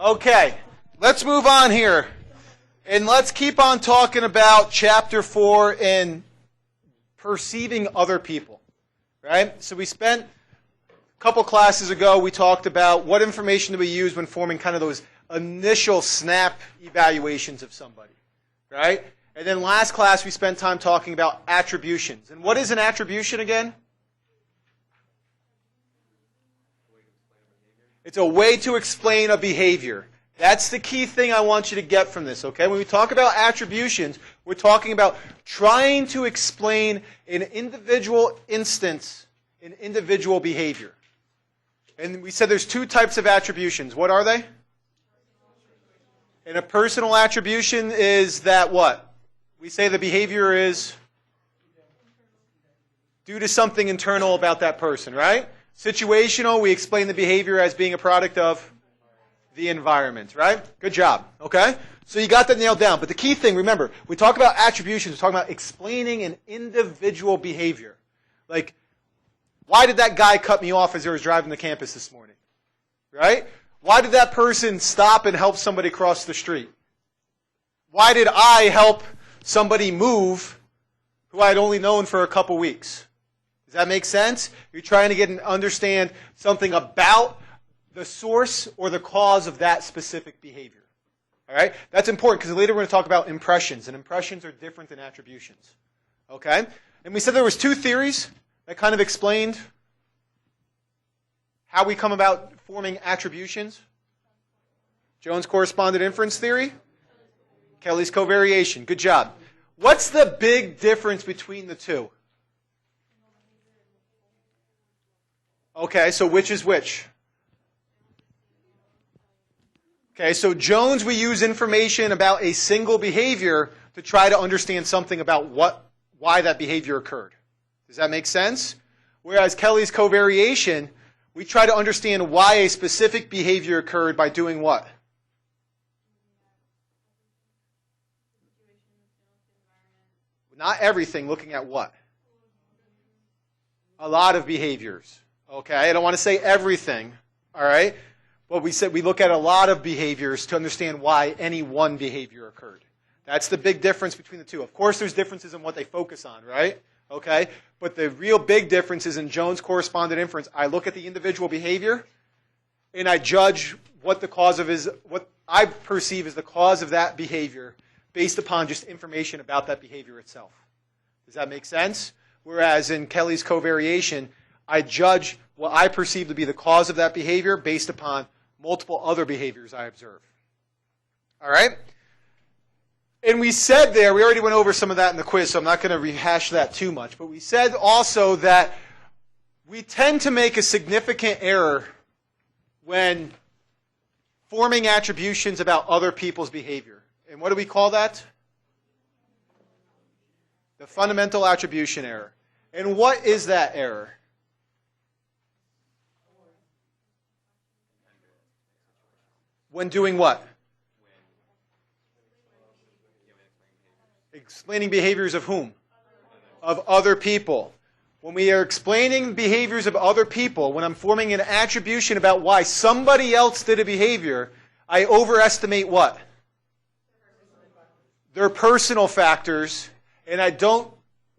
Okay, let's move on here. And let's keep on talking about chapter 4 in perceiving other people. Right? So we spent a couple classes ago, we talked about what information do we use when forming kind of those initial snap evaluations of somebody. Right? And then last class we spent time talking about attributions. And what is an attribution again? It's a way to explain a behavior. That's the key thing I want you to get from this, okay? When we talk about attributions, we're talking about trying to explain an individual instance, an individual behavior. And we said there's two types of attributions. What are they? And a personal attribution is that what? We say the behavior is due to something internal about that person, right? Situational, we explain the behavior as being a product of the environment, right? Good job, okay? So you got that nailed down. But the key thing, remember, we talk about attributions, we're talking about explaining an individual behavior. Like, why did that guy cut me off as I was driving to campus this morning? Right? Why did that person stop and help somebody cross the street? Why did I help somebody move who I'd only known for a couple weeks? Does that make sense? You're trying to get and understand something about the source or the cause of that specific behavior. All right? That's important because later we're going to talk about impressions, and impressions are different than attributions. Okay? And we said there was two theories that kind of explained how we come about forming attributions. Jones correspondent inference theory, Kelly's covariation. Good job. What's the big difference between the two? Okay, so which is which? Okay, so Jones, we use information about a single behavior to try to understand something about why that behavior occurred. Does that make sense? Whereas Kelly's covariation, we try to understand why a specific behavior occurred by doing what? Not everything, looking at what? A lot of behaviors. Okay, I don't want to say everything, all right? But we said we look at a lot of behaviors to understand why any one behavior occurred. That's the big difference between the two. Of course, there's differences in what they focus on, right? Okay, but the real big difference is in Jones correspondent inference. I look at the individual behavior, and I judge what the cause of what I perceive as the cause of that behavior based upon just information about that behavior itself. Does that make sense? Whereas in Kelly's covariation, I judge what I perceive to be the cause of that behavior based upon multiple other behaviors I observe. All right? And we said there, we already went over some of that in the quiz, so I'm not going to rehash that too much, but we said also that we tend to make a significant error when forming attributions about other people's behavior. And what do we call that? The fundamental attribution error. And what is that error? When doing what? Explaining behaviors of whom? Of other people. When we are explaining behaviors of other people, when I'm forming an attribution about why somebody else did a behavior, I overestimate what? Their personal factors, and I don't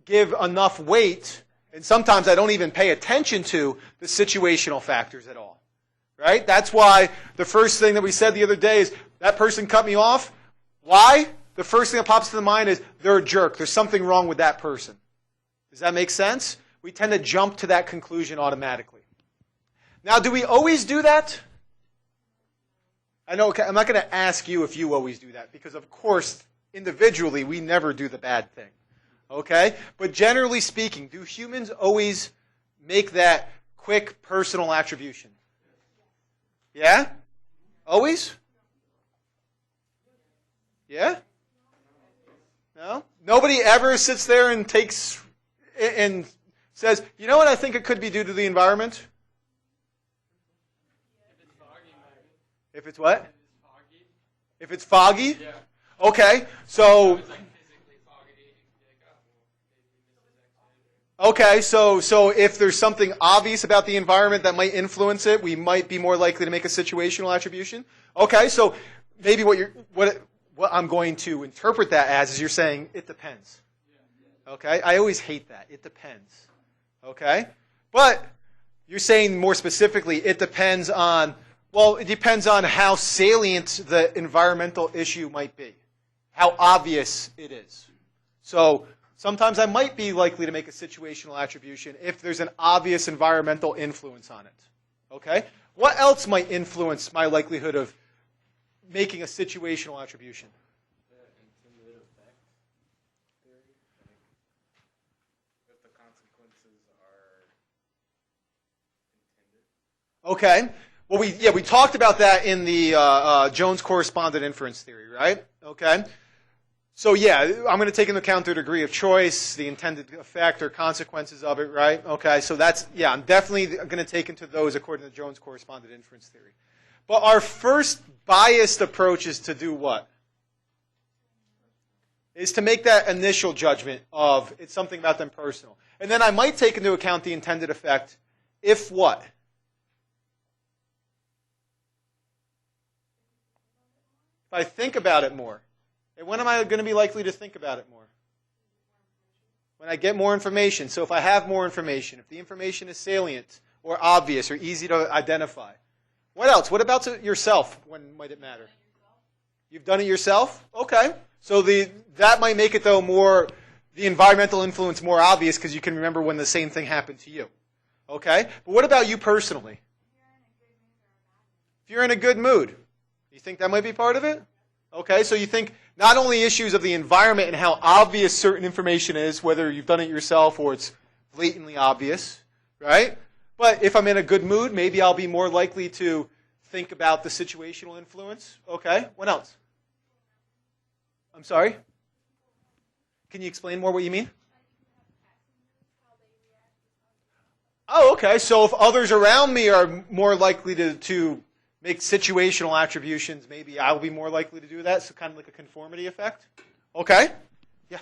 give enough weight, and sometimes I don't even pay attention to the situational factors at all. Right? That's why the first thing that we said the other day is, that person cut me off. Why? The first thing that pops to the mind is, they're a jerk. There's something wrong with that person. Does that make sense? We tend to jump to that conclusion automatically. Now, do we always do that? I know, I'm not going to ask you if you always do that, because of course, individually, we never do the bad thing. Okay? But generally speaking, do humans always make that quick personal attribution? Yeah? Always? Yeah? No? Nobody ever sits there and takes and says, you know what, I think it could be due to the environment? If it's what? If it's foggy? Yeah. Okay, so... Okay, so if there's something obvious about the environment that might influence it, we might be more likely to make a situational attribution. Okay, so maybe what I'm going to interpret that as is you're saying it depends. Okay, I always hate that. It depends. Okay, but you're saying more specifically it depends on, well, it depends on how salient the environmental issue might be, how obvious it is. So sometimes I might be likely to make a situational attribution if there's an obvious environmental influence on it. Okay? What else might influence my likelihood of making a situational attribution? The intended effect theory. Like if the consequences are intended. Okay. Well, we talked about that in the Jones correspondent inference theory, right? Okay. So yeah, I'm going to take into account the degree of choice, the intended effect or consequences of it, right? Okay, so I'm definitely going to take into those according to the Jones correspondent inference theory. But our first biased approach is to do what? Is to make that initial judgment of it's something about them personal. And then I might take into account the intended effect if what? If I think about it more. And when am I going to be likely to think about it more? When I get more information. So if I have more information, if the information is salient or obvious or easy to identify. What else? What about yourself? When might it matter? You've done it yourself? Okay. So that might make it, though, the environmental influence more obvious because you can remember when the same thing happened to you. Okay? But what about you personally? If you're in a good mood, you think that might be part of it? Okay, so you think not only issues of the environment and how obvious certain information is, whether you've done it yourself or it's blatantly obvious, right? But if I'm in a good mood, maybe I'll be more likely to think about the situational influence. Okay, what else? I'm sorry? Can you explain more what you mean? Oh, okay, so if others around me are more likely to make situational attributions, maybe I'll be more likely to do that, so kind of like a conformity effect. Okay? Yeah?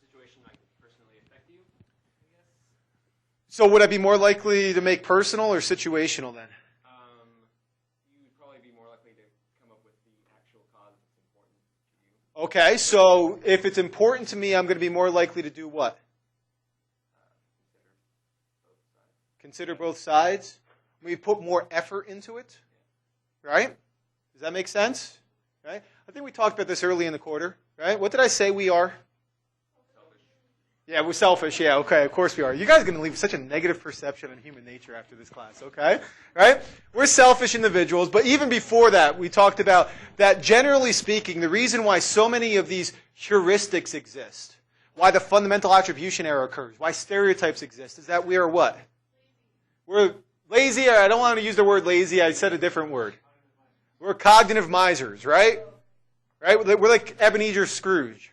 Situation might personally affect you, I guess. So would I be more likely to make personal or situational then? You would probably be more likely to come up with the actual cause that's important to you. Okay, so if it's important to me, I'm going to be more likely to do what? Consider both sides. We put more effort into it. Right? Does that make sense? Right? I think we talked about this early in the quarter. Right? What did I say we are? Selfish. Yeah, we're selfish. Yeah, okay, of course we are. You guys are going to leave such a negative perception on human nature after this class, okay? Right? We're selfish individuals, but even before that, we talked about that generally speaking, the reason why so many of these heuristics exist, why the fundamental attribution error occurs, why stereotypes exist, is that we are what? We're lazy. I don't want to use the word lazy. I said a different word. We're cognitive misers, right? Right? We're like Ebenezer Scrooge,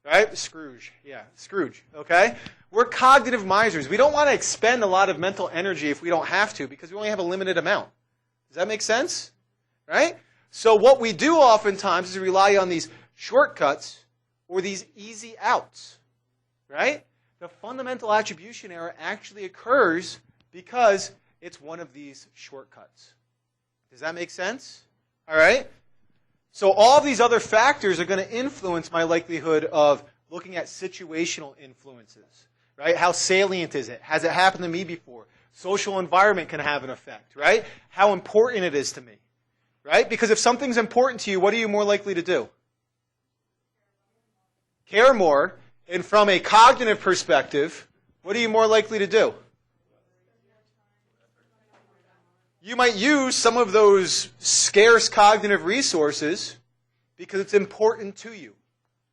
right? Scrooge, okay? We're cognitive misers. We don't want to expend a lot of mental energy if we don't have to because we only have a limited amount. Does that make sense? Right? So what we do oftentimes is rely on these shortcuts or these easy outs, right? The fundamental attribution error actually occurs because it's one of these shortcuts. Does that make sense? All right? So all these other factors are going to influence my likelihood of looking at situational influences, right? How salient is it? Has it happened to me before? Social environment can have an effect, right? How important it is to me, right? Because if something's important to you, what are you more likely to do? Care more. And from a cognitive perspective, what are you more likely to do? You might use some of those scarce cognitive resources because it's important to you.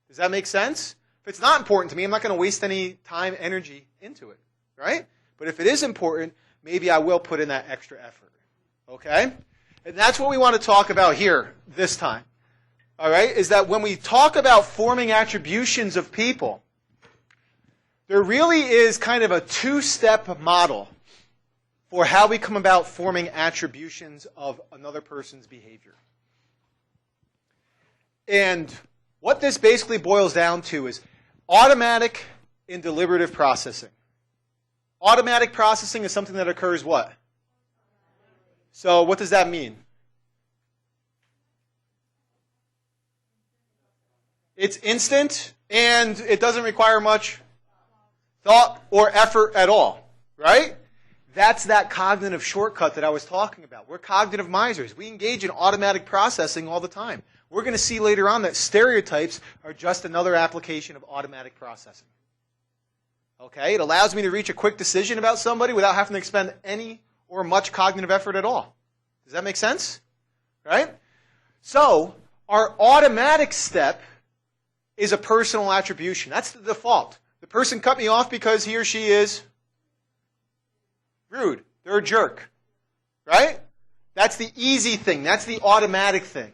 Does that make sense? If it's not important to me, I'm not going to waste any time, energy into it, right? But if it is important, maybe I will put in that extra effort, okay? And that's what we want to talk about here this time, all right, is that when we talk about forming attributions of people, there really is kind of a two-step model for how we come about forming attributions of another person's behavior. And what this basically boils down to is automatic and deliberative processing. Automatic processing is something that occurs what? So what does that mean? It's instant, and it doesn't require much thought or effort at all, right? That's that cognitive shortcut that I was talking about. We're cognitive misers. We engage in automatic processing all the time. We're going to see later on that stereotypes are just another application of automatic processing. Okay? It allows me to reach a quick decision about somebody without having to expend any or much cognitive effort at all. Does that make sense? Right? So, our automatic step is a personal attribution. That's the default. The person cut me off because he or she is rude. They're a jerk. Right? That's the easy thing. That's the automatic thing.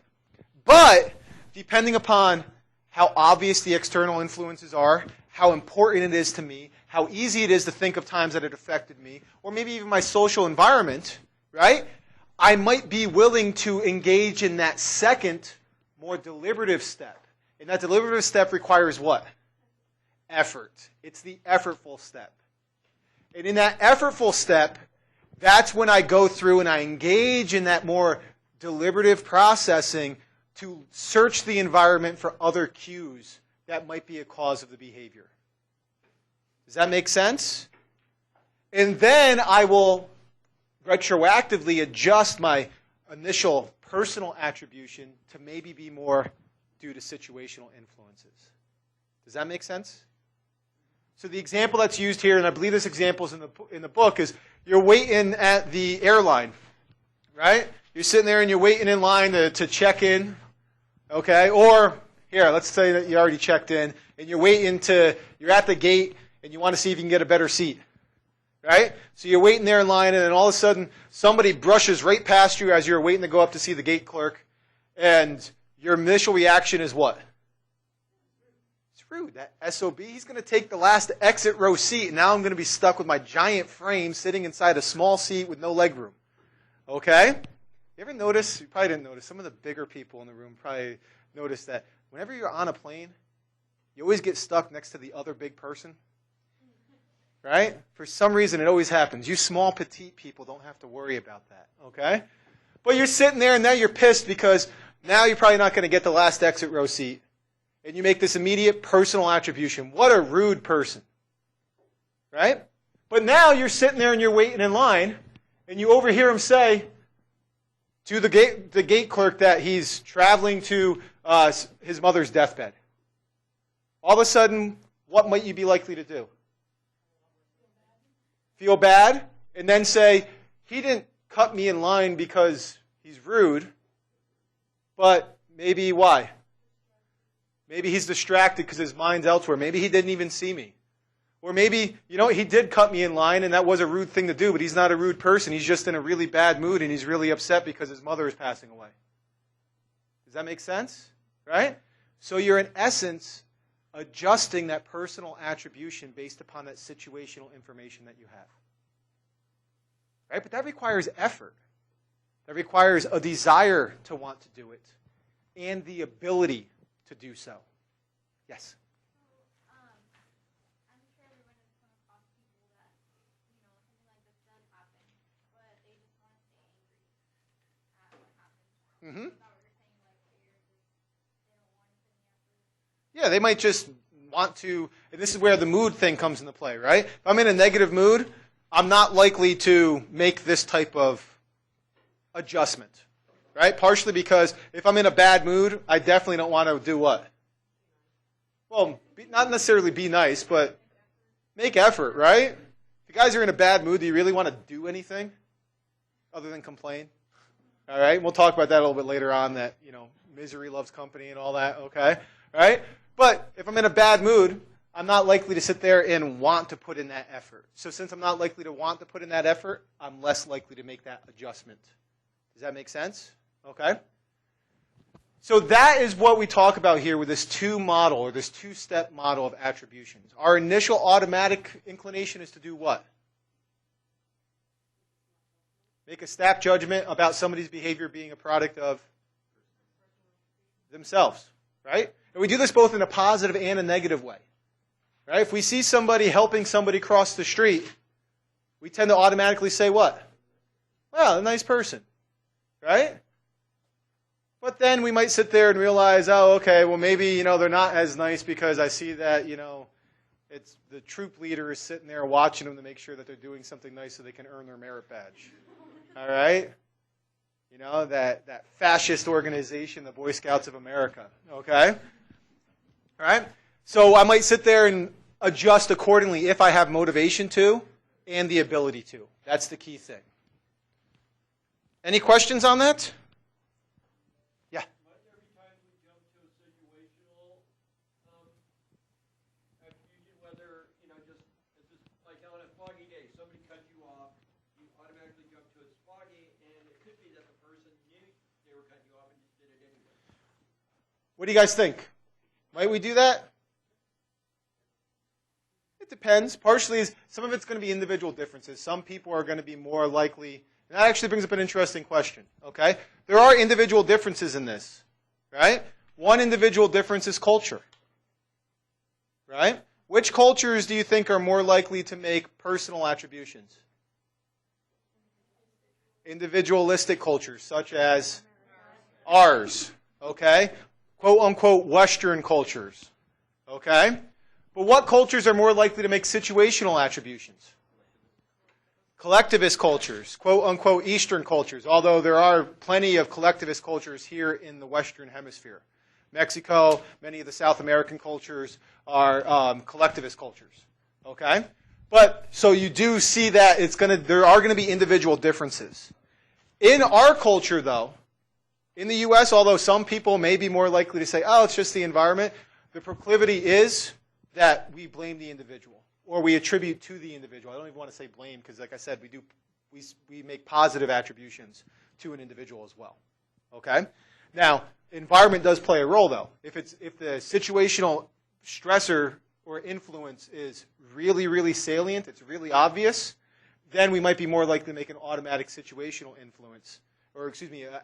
But, depending upon how obvious the external influences are, how important it is to me, how easy it is to think of times that it affected me, or maybe even my social environment, right? I might be willing to engage in that second, more deliberative step. And that deliberative step requires what? Effort. It's the effortful step. And in that effortful step, that's when I go through and I engage in that more deliberative processing to search the environment for other cues that might be a cause of the behavior. Does that make sense? And then I will retroactively adjust my initial personal attribution to maybe be more due to situational influences. Does that make sense? So the example that's used here, and I believe this example is in the book, is you're waiting at the airline, right? You're sitting there and you're waiting in line to check in, okay? Or, here, let's say that you already checked in, and you're you're at the gate, and you want to see if you can get a better seat, right? So you're waiting there in line, and then all of a sudden, somebody brushes right past you as you're waiting to go up to see the gate clerk, and your initial reaction is what? It's rude. That SOB, he's going to take the last exit row seat, and now I'm going to be stuck with my giant frame sitting inside a small seat with no leg room. Okay? You ever notice, you probably didn't notice, some of the bigger people in the room probably noticed that whenever you're on a plane, you always get stuck next to the other big person. Right? For some reason, it always happens. You small, petite people don't have to worry about that. Okay? But you're sitting there, and now you're pissed because now you're probably not going to get the last exit row seat. And you make this immediate personal attribution. What a rude person. Right? But now you're sitting there and you're waiting in line, and you overhear him say to the gate clerk that he's traveling to his mother's deathbed. All of a sudden, what might you be likely to do? Feel bad, and then say, he didn't cut me in line because he's rude, but maybe why? Maybe he's distracted because his mind's elsewhere. Maybe he didn't even see me. Or maybe, he did cut me in line, and that was a rude thing to do, but he's not a rude person. He's just in a really bad mood, and he's really upset because his mother is passing away. Does that make sense? Right? So you're, in essence, adjusting that personal attribution based upon that situational information that you have. Right? But that requires effort. That requires a desire to want to do it and the ability to do so. Yes? I'm sure everyone has come across people that, something like this does happen, but they just want to stay angry at what happened. Mm-hmm. Is that what you're saying? Like, they don't want to put any effort? Yeah, they might just want to, and this is where the mood thing comes into play, right? If I'm in a negative mood, I'm not likely to make this type of adjustment, right? Partially because if I'm in a bad mood, I definitely don't want to do what? Well, not necessarily be nice, but make effort, right? If you guys are in a bad mood, do you really want to do anything other than complain? All right, we'll talk about that a little bit later on, that, misery loves company and all that, okay? All right? But if I'm in a bad mood, I'm not likely to sit there and want to put in that effort. So since I'm not likely to want to put in that effort, I'm less likely to make that adjustment. Does that make sense? Okay? So that is what we talk about here with this this two-step model of attributions. Our initial automatic inclination is to do what? Make a snap judgment about somebody's behavior being a product of themselves, right? And we do this both in a positive and a negative way. Right? If we see somebody helping somebody cross the street, we tend to automatically say what? Well, a nice person, right? But then we might sit there and realize, oh, okay, well maybe, they're not as nice because I see that, it's the troop leader is sitting there watching them to make sure that they're doing something nice so they can earn their merit badge. All right? That fascist organization, the Boy Scouts of America. Okay? All right? So I might sit there and adjust accordingly if I have motivation to and the ability to. That's the key thing. Any questions on that? Yeah. Might there be times we jump to a situational attribution, whether, just like on a foggy day, somebody cut you off, you automatically jump to it's foggy, and it could be that the person knew they were cutting you off and just did it anyway. What do you guys think? Might we do that? It depends. Partially, some of it's going to be individual differences. Some people are going to be more likely. And that actually brings up an interesting question. Okay, there are individual differences in this, right? One individual difference is culture, right? Which cultures do you think are more likely to make personal attributions? Individualistic cultures, such as ours. Okay, quote unquote Western cultures. Okay. But what cultures are more likely to make situational attributions? Collectivist cultures, quote-unquote Eastern cultures, although there are plenty of collectivist cultures here in the Western Hemisphere. Mexico, many of the South American cultures are collectivist cultures. Okay? But, so you do see that there are going to be individual differences. In our culture, though, in the U.S., although some people may be more likely to say, oh, it's just the environment, the proclivity is that we blame the individual, or we attribute to the individual. I don't even want to say blame, because like I said, we make positive attributions to an individual as well. Okay? Now, environment does play a role, though. If the situational stressor or influence is really, really salient, it's really obvious, then we might be more likely to make an automatic situational influence, or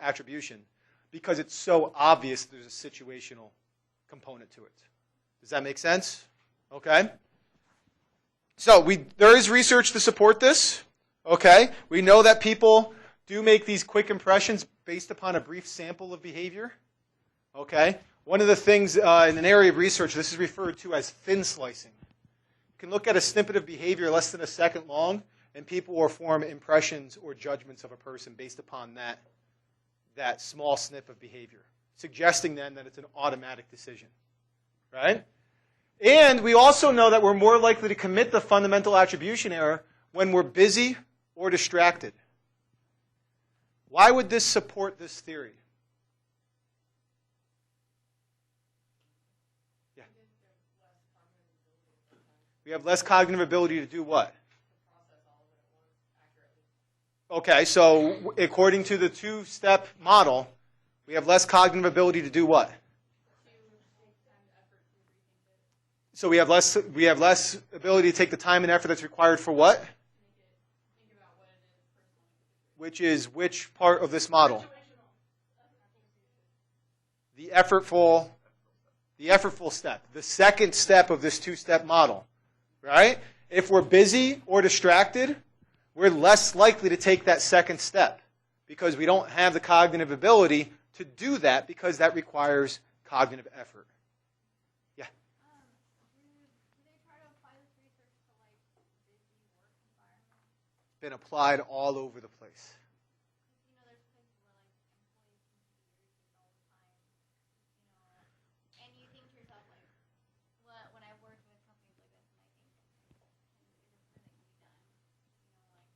attribution, because it's so obvious there's a situational component to it. Does that make sense? Okay. So there is research to support this. Okay. We know that people do make these quick impressions based upon a brief sample of behavior. Okay. One of the things in an area of research, this is referred to as thin slicing. You can look at a snippet of behavior less than a second long, and people will form impressions or judgments of a person based upon that small snip of behavior, suggesting then that it's an automatic decision. Right? And we also know that we're more likely to commit the fundamental attribution error when we're busy or distracted. Why would this support this theory? Yeah. We have less cognitive ability to do what? Okay, so according to the two-step model, we have less cognitive ability to do what? So we have less ability to take the time and effort that's required for what? Which part of this model? The effortful step. The second step of this two-step model. Right? If we're busy or distracted, we're less likely to take that second step because we don't have the cognitive ability to do that because that requires cognitive effort. Yeah. Do they try to apply this research to busy work environments? Been applied all over the place. There's places where employees can be irritated all the time. And you think to yourself when I've worked with companies like this, and I think, is this something that can be done?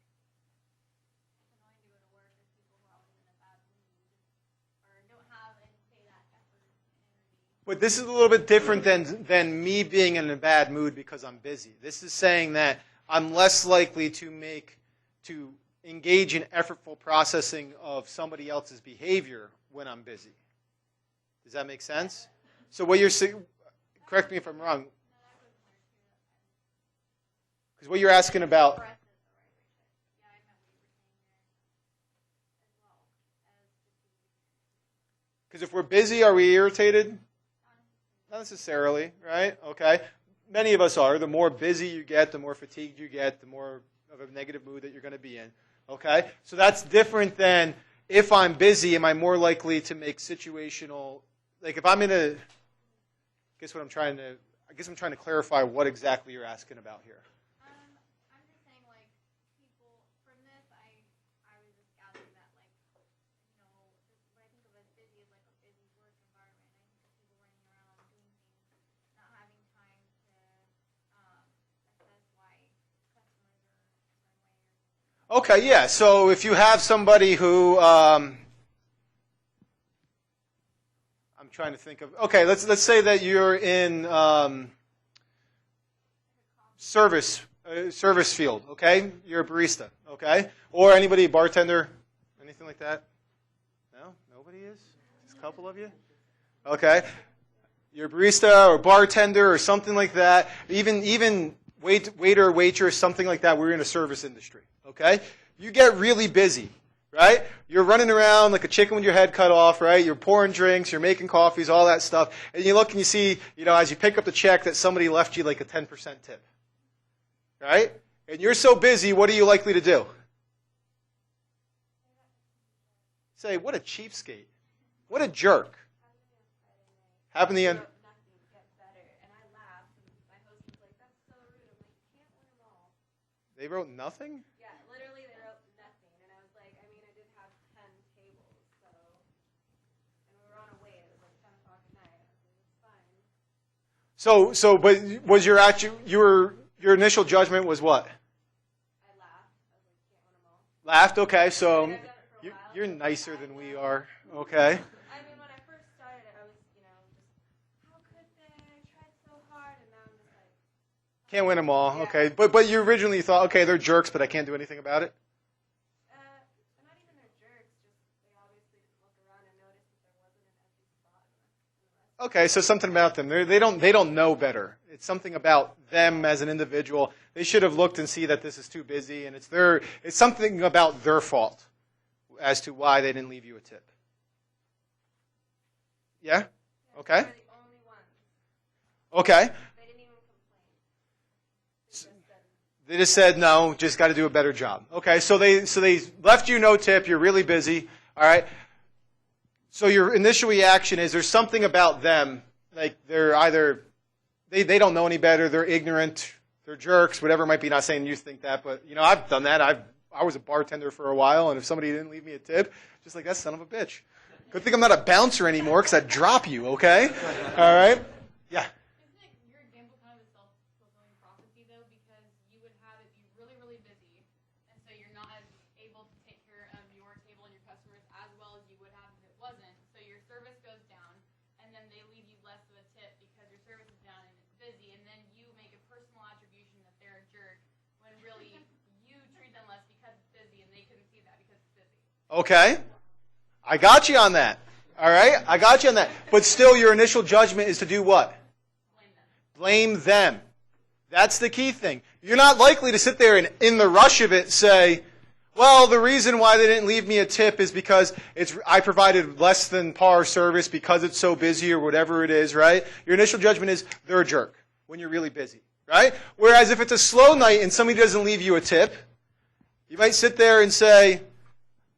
It's annoying to go to work. There's people who are always in a bad mood or don't have, say, that effort and energy. But this is a little bit different than me being in a bad mood because I'm busy. This is saying that I'm less likely to engage in effortful processing of somebody else's behavior when I'm busy. Does that make sense? So what you're saying, correct me if I'm wrong, because what you're asking about. Because if we're busy, are we irritated? Not necessarily, right? Okay. Many of us are. The more busy you get, the more fatigued you get, the more of a negative mood that you're going to be in. Okay? So that's different than if I'm busy, am I more likely to make situational, like if I'm in a, I guess I'm trying to clarify what exactly you're asking about here. I'm just saying, like, people, from this, I was just gathering that, like, you know, what I think of as busy is like a busy work environment. I think of people running around doing things, not having time to assess why customers are a certain way. Okay, yeah. So if you have somebody who, I'm trying to think of. Okay, let's say that you're in service field. Okay, you're a barista. Okay, or anybody, bartender, anything like that. No, nobody is. Just a couple of you. Okay, you're a barista or bartender or something like that. Even waiter, waitress, something like that. We're in a service industry. Okay, you get really busy. Right? You're running around like a chicken with your head cut off, right? You're pouring drinks, you're making coffees, all that stuff. And you look and you see, as you pick up the check that somebody left you like a 10% tip. Right? And you're so busy, what are you likely to do? Say, what a cheapskate. What a jerk. Happened the end. They wrote nothing? But was your initial judgment was what? I laughed. I was like, can't win them all. Laughed? Okay, so you're nicer than we are. Okay. I mean, when I first started, I was, just, how could they? I tried so hard, and now I'm just like... Can't win them all. Yeah. Okay, but you originally thought, okay, they're jerks, but I can't do anything about it? Not even they're jerks, just they obviously look around and notice that there wasn't an empty spot in the rest. Okay, so something about them. They don't know better. It's something about them as an individual. They should have looked and see that this is too busy, and it's something about their fault as to why they didn't leave you a tip. Yeah? Okay. They're the only ones. Okay. They didn't even complain. They just said no, just got to do a better job. Okay, so they left you no tip, you're really busy. All right. So your initial reaction is there's something about them, like they're either they don't know any better, they're ignorant, they're jerks, whatever it might be. Not saying you think that, but I've done that. I was a bartender for a while, and if somebody didn't leave me a tip, just like that son of a bitch. Good thing I'm not a bouncer anymore, because I'd drop you. Okay, all right, yeah. Isn't it your example kind of a self-fulfilling prophecy though? Because you would have it be really, really busy, and so you're not as able to take care of your table and your customers as well as you would have if it wasn't. So your service goes down, and then they leave you less of a tip because your service is down and it's busy, and then you make a personal attribution that they're a jerk when really you treat them less because it's busy, and they couldn't see that because it's busy. Okay, I got you on that. All right, I got you on that. But still, your initial judgment is to do what? Blame them. Blame them. That's the key thing. You're not likely to sit there and, in the rush of it, say, well, the reason why they didn't leave me a tip is because I provided less than par service because it's so busy or whatever it is, right? Your initial judgment is they're a jerk when you're really busy, right? Whereas if it's a slow night and somebody doesn't leave you a tip, you might sit there and say,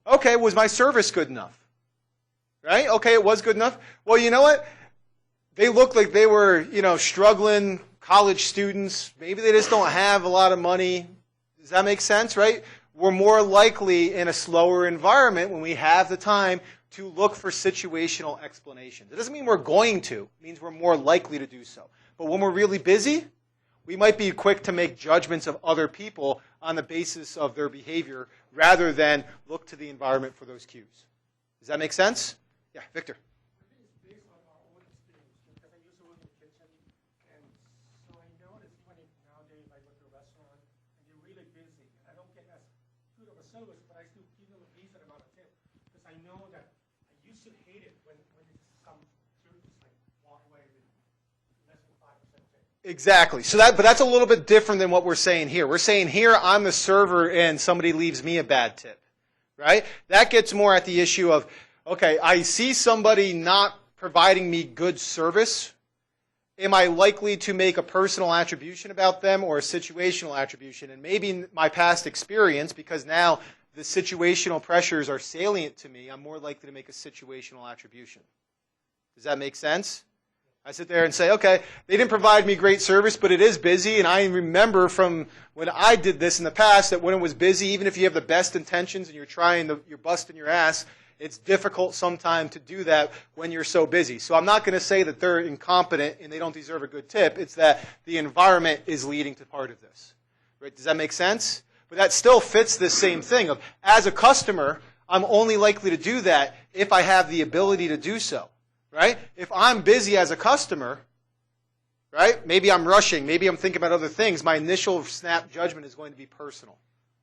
okay, was my service good enough? Right? Okay, it was good enough. Well, you know what? They look like they were, struggling college students. Maybe they just don't have a lot of money. Does that make sense, right? We're more likely in a slower environment when we have the time to look for situational explanations. It doesn't mean we're going to. It means we're more likely to do so. But when we're really busy, we might be quick to make judgments of other people on the basis of their behavior rather than look to the environment for those cues. Does that make sense? Yeah, Victor. I think it's based on our own experience because I used to work in the kitchen, and so I noticed even nowadays I go to a restaurant and they're really busy, and I don't get as good of a service, but I still give them a decent amount of tip because I know that I used to hate it when it's some jerk just like walk away with less than 5% tip. Exactly. But that's a little bit different than what we're saying here. We're saying here I'm the server and somebody leaves me a bad tip, right? That gets more at the issue of, okay, I see somebody not providing me good service, am I likely to make a personal attribution about them or a situational attribution? And maybe my past experience, because now the situational pressures are salient to me, I'm more likely to make a situational attribution. Does that make sense? I sit there and say, okay, they didn't provide me great service, but it is busy, and I remember from when I did this in the past that when it was busy, even if you have the best intentions and you're busting your ass, it's difficult sometimes to do that when you're so busy. So I'm not going to say that they're incompetent and they don't deserve a good tip. It's that the environment is leading to part of this. Right? Does that make sense? But that still fits this same thing of, as a customer, I'm only likely to do that if I have the ability to do so. Right? If I'm busy as a customer, right? Maybe I'm rushing, maybe I'm thinking about other things, my initial snap judgment is going to be personal.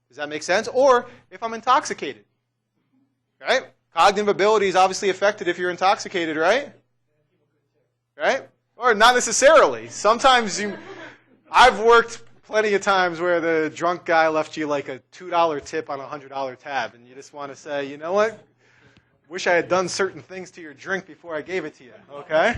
Does that make sense? Or if I'm intoxicated. Right? Cognitive ability is obviously affected if you're intoxicated, right? Right? Or not necessarily. Sometimes I've worked plenty of times where the drunk guy left you like a $2 tip on a $100 tab, and you just want to say, you know what? Wish I had done certain things to your drink before I gave it to you, okay?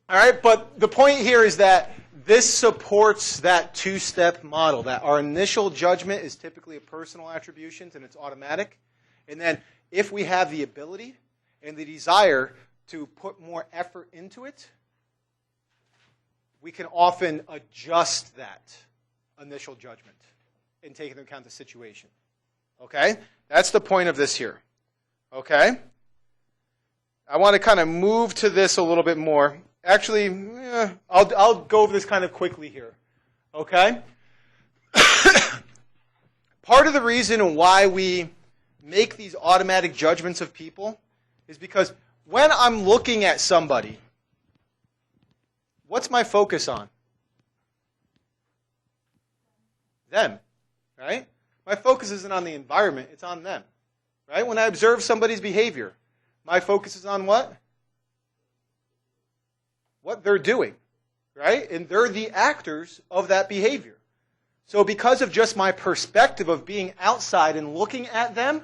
All right, but the point here is that this supports that two-step model, that our initial judgment is typically a personal attribution and it's automatic. And then if we have the ability and the desire to put more effort into it, we can often adjust that initial judgment and take into account the situation. Okay? That's the point of this here. Okay? I want to kind of move to this a little bit more. Actually, I'll go over this kind of quickly here. Okay? Part of the reason why we make these automatic judgments of people is because when I'm looking at somebody, what's my focus on? Them. Right? My focus isn't on the environment, it's on them. Right? When I observe somebody's behavior, my focus is on what? What they're doing. Right? And they're the actors of that behavior. So because of just my perspective of being outside and looking at them,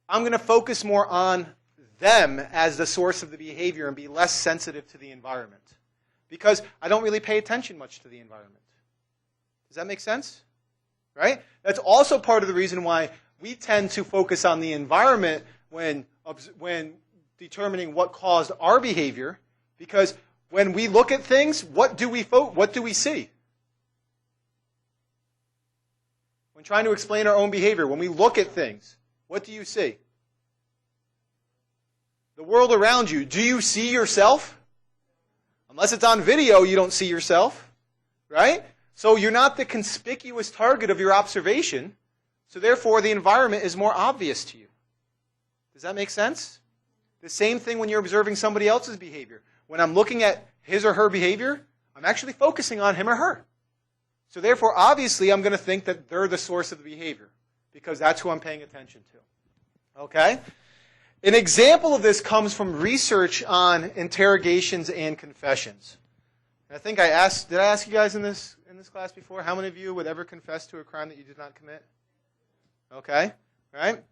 I'm going to focus more on them as the source of the behavior and be less sensitive to the environment. Because I don't really pay attention much to the environment. Does that make sense? Right? That's also part of the reason why we tend to focus on the environment when determining what caused our behavior, because when we look at things, what do we see? When trying to explain our own behavior, when we look at things, what do you see? The world around you. Do you see yourself? Unless it's on video, you don't see yourself, right? So you're not the conspicuous target of your observation. So therefore, the environment is more obvious to you. Does that make sense? The same thing when you're observing somebody else's behavior. When I'm looking at his or her behavior, I'm actually focusing on him or her. So therefore, obviously, I'm going to think that they're the source of the behavior because that's who I'm paying attention to. Okay? An example of this comes from research on interrogations and confessions. I think did I ask you guys in this class before, how many of you would ever confess to a crime that you did not commit? Okay, right?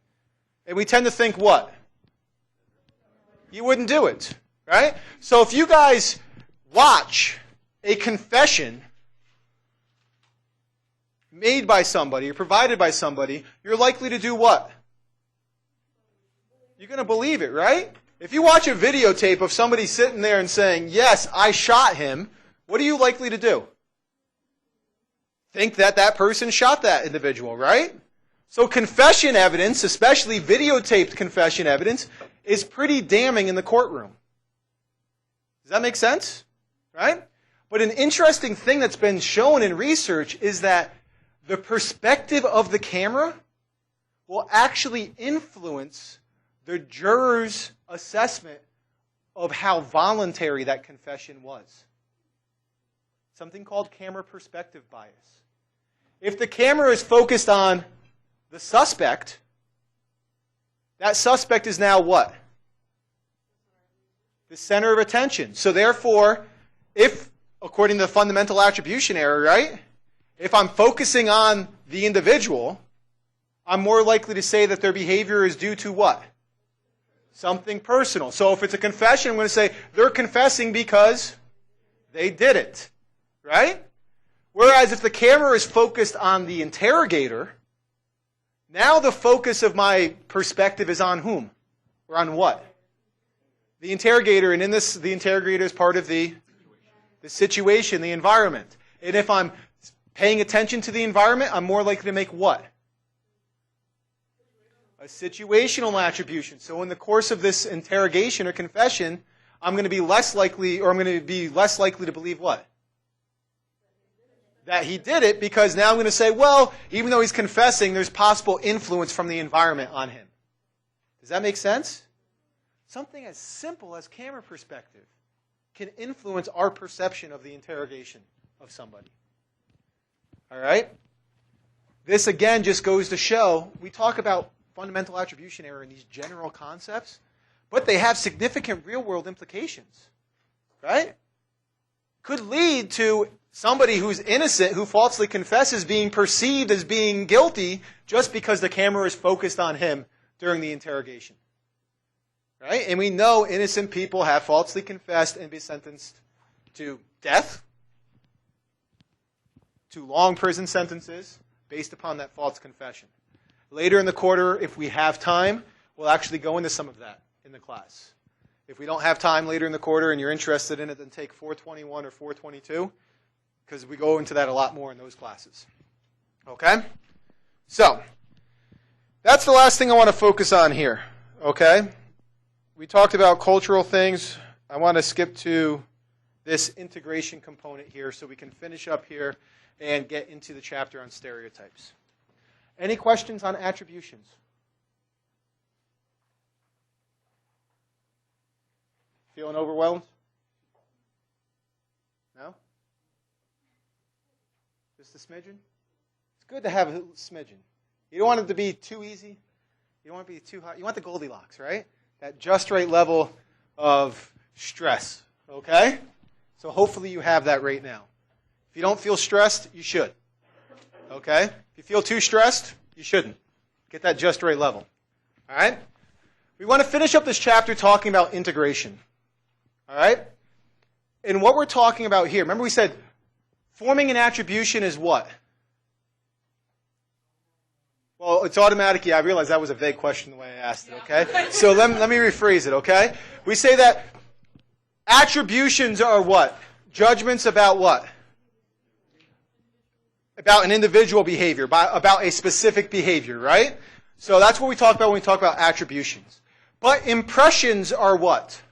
And we tend to think what? You wouldn't do it, right? So if you guys watch a confession made by somebody or provided by somebody, you're likely to do what? You're going to believe it, right? If you watch a videotape of somebody sitting there and saying, yes, I shot him, what are you likely to do? Think that that person shot that individual, right? So confession evidence, especially videotaped confession evidence, is pretty damning in the courtroom. Does that make sense? Right? But an interesting thing that's been shown in research is that the perspective of the camera will actually influence the juror's assessment of how voluntary that confession was. Something called camera perspective bias. If the camera is focused on the suspect, that suspect is now what? The center of attention. So therefore, if, according to the fundamental attribution error, right? If I'm focusing on the individual, I'm more likely to say that their behavior is due to what? Something personal. So if it's a confession, I'm going to say they're confessing because They did it, right? Whereas if the camera is focused on the interrogator, now the focus of my perspective is on whom? Or on what? The interrogator, and in this, the interrogator is part of the situation, the environment. And if I'm paying attention to the environment, I'm more likely to make what? A situational attribution. So in the course of this interrogation or confession, I'm going to be less likely to believe what? That he did it, because now I'm going to say, well, even though he's confessing, there's possible influence from the environment on him. Does that make sense? Something as simple as camera perspective can influence our perception of the interrogation of somebody. All right? This again just goes to show, we talk about fundamental attribution error in these general concepts, but they have significant real-world implications. Right? Could lead to somebody who's innocent, who falsely confesses, being perceived as being guilty just because the camera is focused on him during the interrogation. Right? And we know innocent people have falsely confessed and been sentenced to death, to long prison sentences, based upon that false confession. Later in the quarter, if we have time, we'll actually go into some of that in the class. If we don't have time later in the quarter and you're interested in it, then take 421 or 422, because we go into that a lot more in those classes. Okay? So, that's the last thing I want to focus on here. Okay? We talked about cultural things. I want to skip to this integration component here so we can finish up here and get into the chapter on stereotypes. Any questions on attributions? Feeling overwhelmed? No? Just a smidgen? It's good to have a smidgen. You don't want it to be too easy. You don't want it to be too hot. You want the Goldilocks, right? That just right level of stress. Okay? So hopefully you have that right now. If you don't feel stressed, you should. Okay? If you feel too stressed, you shouldn't. Get that just right level. All right? We want to finish up this chapter talking about integration. All right? And what we're talking about here, remember we said forming an attribution is what? Well, it's automatic. Yeah, I realize that was a vague question the way I asked it, okay? So let me rephrase it, okay? We say that attributions are what? Judgments about what? About an individual behavior, about a specific behavior, right? So that's what we talk about when we talk about attributions. But impressions are what?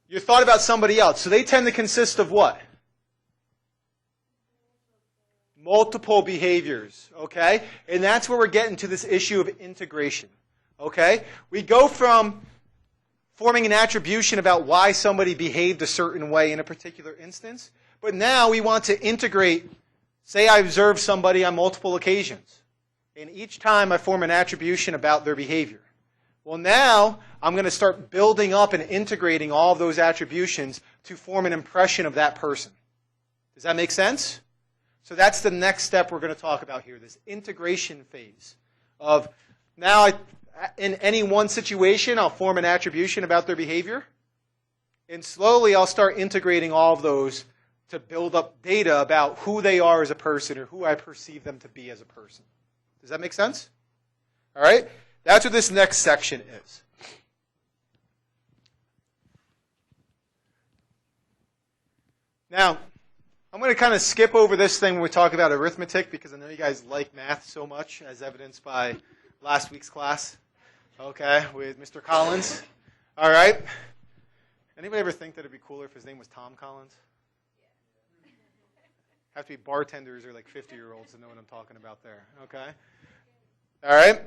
Your thought about somebody else. So they tend to consist of what? Multiple behaviors, okay? And that's where we're getting to this issue of integration, okay? We go from forming an attribution about why somebody behaved a certain way in a particular instance, but now we want to integrate, say I observe somebody on multiple occasions, and each time I form an attribution about their behavior. Well, now I'm going to start building up and integrating all of those attributions to form an impression of that person. Does that make sense? So that's the next step we're going to talk about here, this integration phase of now in any one situation, I'll form an attribution about their behavior, and slowly I'll start integrating all of those to build up data about who they are as a person or who I perceive them to be as a person. Does that make sense? All right? That's what this next section is. Now, I'm going to kind of skip over this thing when we talk about arithmetic because I know you guys like math so much, as evidenced by last week's class, okay, with Mr. Collins. All right. Anybody ever think that it'd be cooler if his name was Tom Collins? Have to be bartenders or like 50-year-olds to know what I'm talking about there, okay? All right.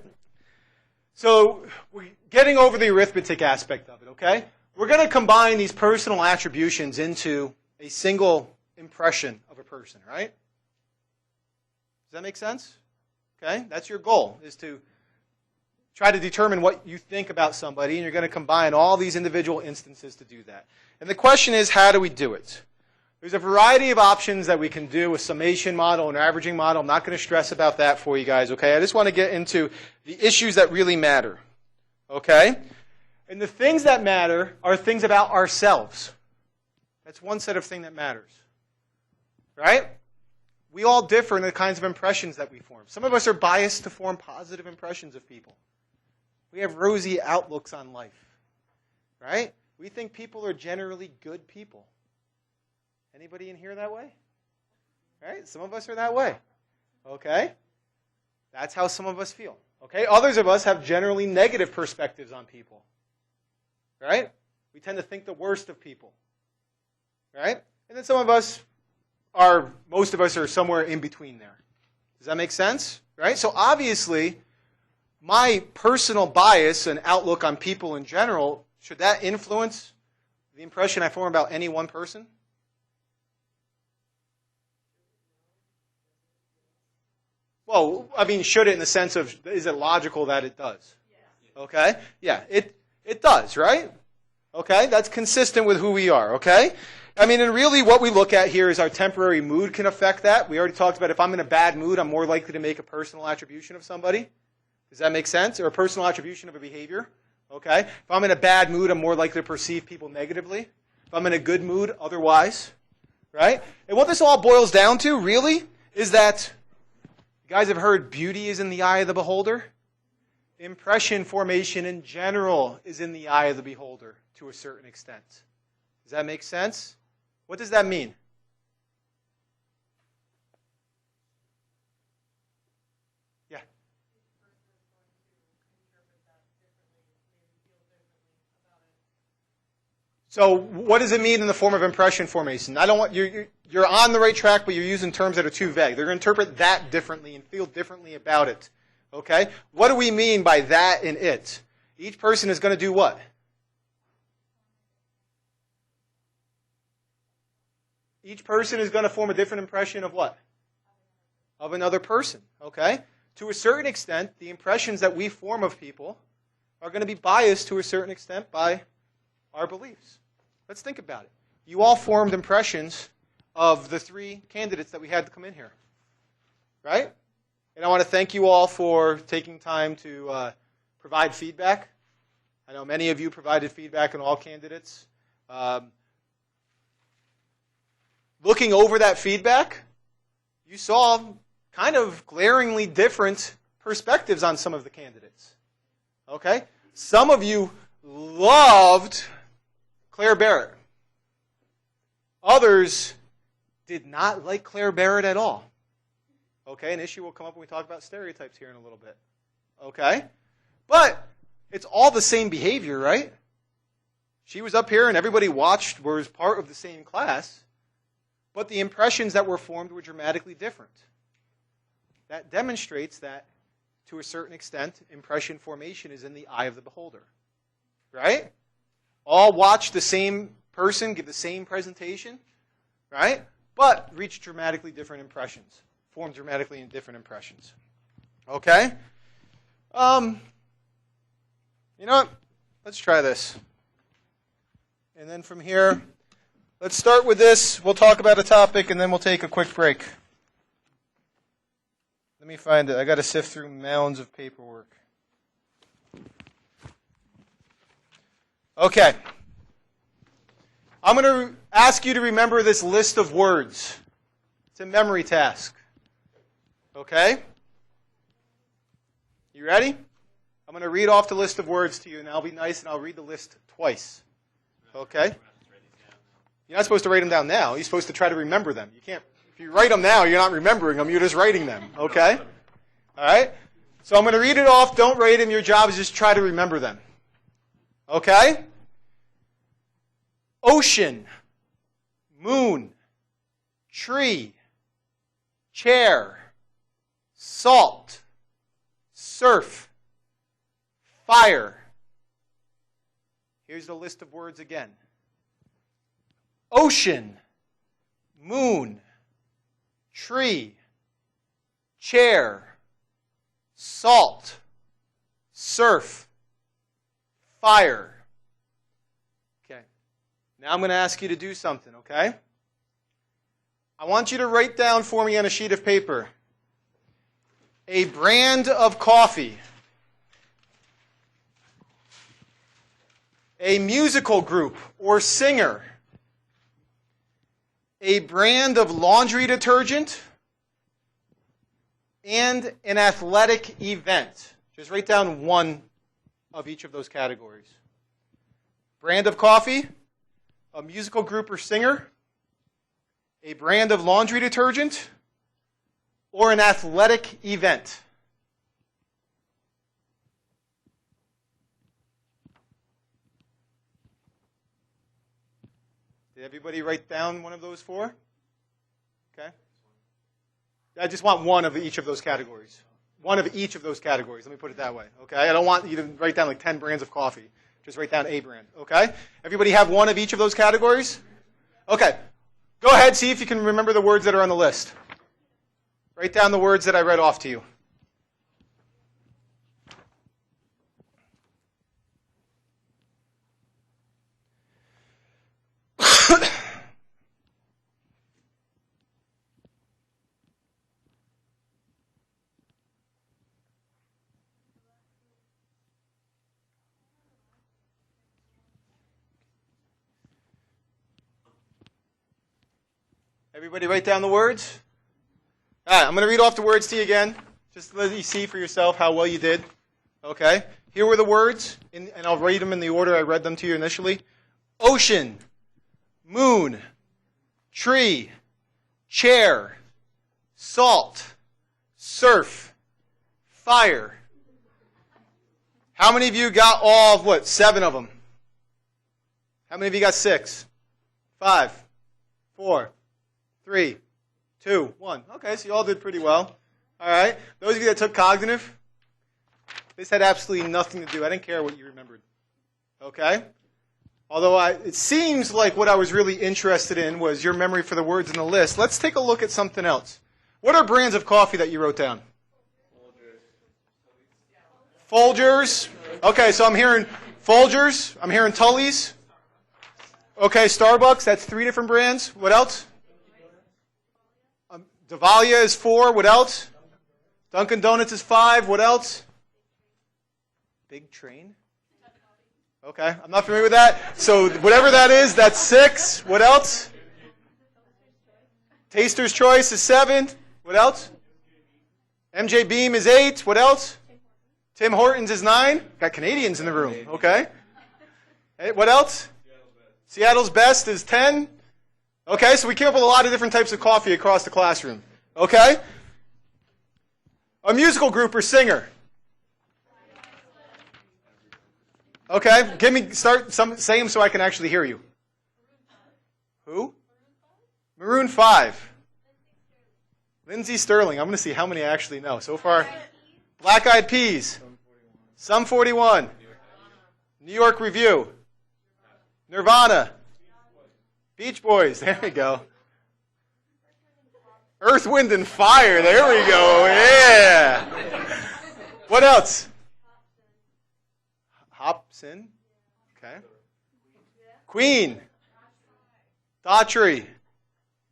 So we're getting over the arithmetic aspect of it, okay? We're going to combine these personal attributions into a single impression of a person, right? Does that make sense? Okay? That's your goal, is to try to determine what you think about somebody, and you're going to combine all these individual instances to do that. And the question is, how do we do it? There's a variety of options that we can do, a summation model, an averaging model. I'm not going to stress about that for you guys, okay? I just want to get into the issues that really matter, Okay? And the things that matter are things about ourselves. That's one set of things that matters. Right? We all differ in the kinds of impressions that we form. Some of us are biased to form positive impressions of people. We have rosy outlooks on life. Right? We think people are generally good people. Anybody in here that way? Right? Some of us are that way. Okay? That's how some of us feel. Okay? Others of us have generally negative perspectives on people. Right? We tend to think the worst of people. Right? And then most of us are somewhere in between there. Does that make sense? Right? So obviously, my personal bias and outlook on people in general, should that influence the impression I form about any one person? Well, I mean, should it in the sense of, is it logical that it does? Okay? Yeah, it does, right? Okay? That's consistent with who we are, okay? I mean, and really what we look at here is our temporary mood can affect that. We already talked about if I'm in a bad mood, I'm more likely to make a personal attribution of somebody. Does that make sense? Or a personal attribution of a behavior? Okay? If I'm in a bad mood, I'm more likely to perceive people negatively. If I'm in a good mood, otherwise. Right? And what this all boils down to, really, is that you guys have heard beauty is in the eye of the beholder? Impression formation in general is in the eye of the beholder to a certain extent. Does that make sense? What does that mean? Yeah. So what does it mean in the form of impression formation? I don't want you're on the right track, but you're using terms that are too vague. They're going to interpret that differently and feel differently about it. Okay? What do we mean by that and it? Each person is going to do what? Each person is going to form a different impression of what? Of another person. Okay? To a certain extent, the impressions that we form of people are going to be biased to a certain extent by our beliefs. Let's think about it. You all formed impressions of the three candidates that we had to come in here. Right? And I want to thank you all for taking time to provide feedback. I know many of you provided feedback on all candidates. Looking over that feedback, you saw kind of glaringly different perspectives on some of the candidates. Okay? Some of you loved Claire Barrett. Others did not like Claire Barrett at all. Okay, an issue will come up when we talk about stereotypes here in a little bit. Okay? But it's all the same behavior, right? She was up here and everybody watched, was part of the same class, but the impressions that were formed were dramatically different. That demonstrates that, to a certain extent, impression formation is in the eye of the beholder. Right? All watch the same person give the same presentation, right? But reach dramatically different impressions. Form dramatically different impressions. Okay? You know what? Let's try this. And then from here, let's start with this. We'll talk about a topic, and then we'll take a quick break. Let me find it. I got to sift through mounds of paperwork. Okay. I'm going to ask you to remember this list of words. It's a memory task. Okay? You ready? I'm going to read off the list of words to you, and I'll be nice, and I'll read the list twice. Okay? You're not supposed to write them down now. You're supposed to try to remember them. You can't. If you write them now, you're not remembering them. You're just writing them. Okay? All right? So I'm going to read it off. Don't write them. Your job is just try to remember them. Okay? Ocean, moon, tree, chair, salt, surf, fire. Here's the list of words again. Ocean, moon, tree, chair, salt, surf, fire. Okay. Now I'm going to ask you to do something, okay? I want you to write down for me on a sheet of paper a brand of coffee. A musical group or singer. A brand of laundry detergent. And an athletic event. Just write down one of each of those categories. Brand of coffee, a musical group or singer, a brand of laundry detergent, or an athletic event. Did everybody write down one of those four? Okay. I just want one of each of those categories. One of each of those categories. Let me put it that way. Okay. I don't want you to write down like 10 brands of coffee. Just write down a brand. Okay. Everybody have one of each of those categories? Okay. Go ahead. See if you can remember the words that are on the list. Write down the words that I read off to you. Everybody write down the words? All right, I'm going to read off the words to you again, just to let you see for yourself how well you did. Okay? Here were the words, and I'll read them in the order I read them to you initially. Ocean, moon, tree, chair, salt, surf, fire. How many of you got all of, 7 of them? How many of you got 6? 5, 4, 3, 2, 1. Okay, so you all did pretty well. All right. Those of you that took cognitive, this had absolutely nothing to do. I didn't care what you remembered. Okay? Although it seems like what I was really interested in was your memory for the words in the list. Let's take a look at something else. What are brands of coffee that you wrote down? Folgers. Okay, so I'm hearing Folgers. I'm hearing Tully's. Okay, Starbucks. That's 3 different brands. What else? Davalia is 4. What else? Dunkin' Donuts is 5. What else? Big Train. Okay, I'm not familiar with that. So whatever that is, that's 6. What else? Taster's Choice is 7. What else? MJ Beam is 8. What else? Tim Hortons is 9. Got Canadians in the room. Okay. Hey, what else? Seattle's Best is 10. Okay, so we came up with a lot of different types of coffee across the classroom. Okay? A musical group or singer. Okay, say them so I can actually hear you. Who? Maroon 5. Lindsey Sterling. I'm going to see how many I actually know. So far, Black Eyed Peas. Sum 41. New York Review. Nirvana. Beach Boys. There we go. Earth, Wind, and Fire. There we go. Yeah. What else? Hobson. Okay. Queen. Daughtry.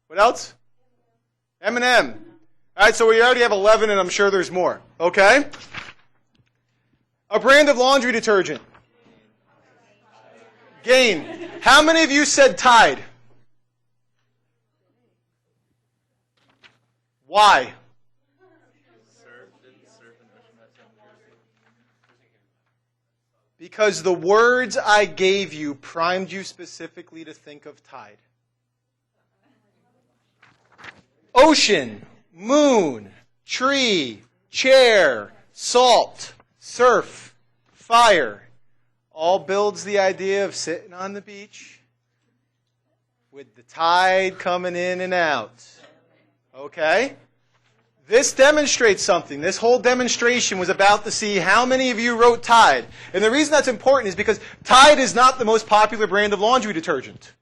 What else? Eminem. All right, so we already have 11, and I'm sure there's more. Okay? A brand of laundry detergent. Gain. How many of you said Tide? Why? Because the words I gave you primed you specifically to think of Tide. Ocean, moon, tree, chair, salt, surf, fire. All builds the idea of sitting on the beach with the tide coming in and out. Okay? This demonstrates something. This whole demonstration was about to see how many of you wrote Tide. And the reason that's important is because Tide is not the most popular brand of laundry detergent.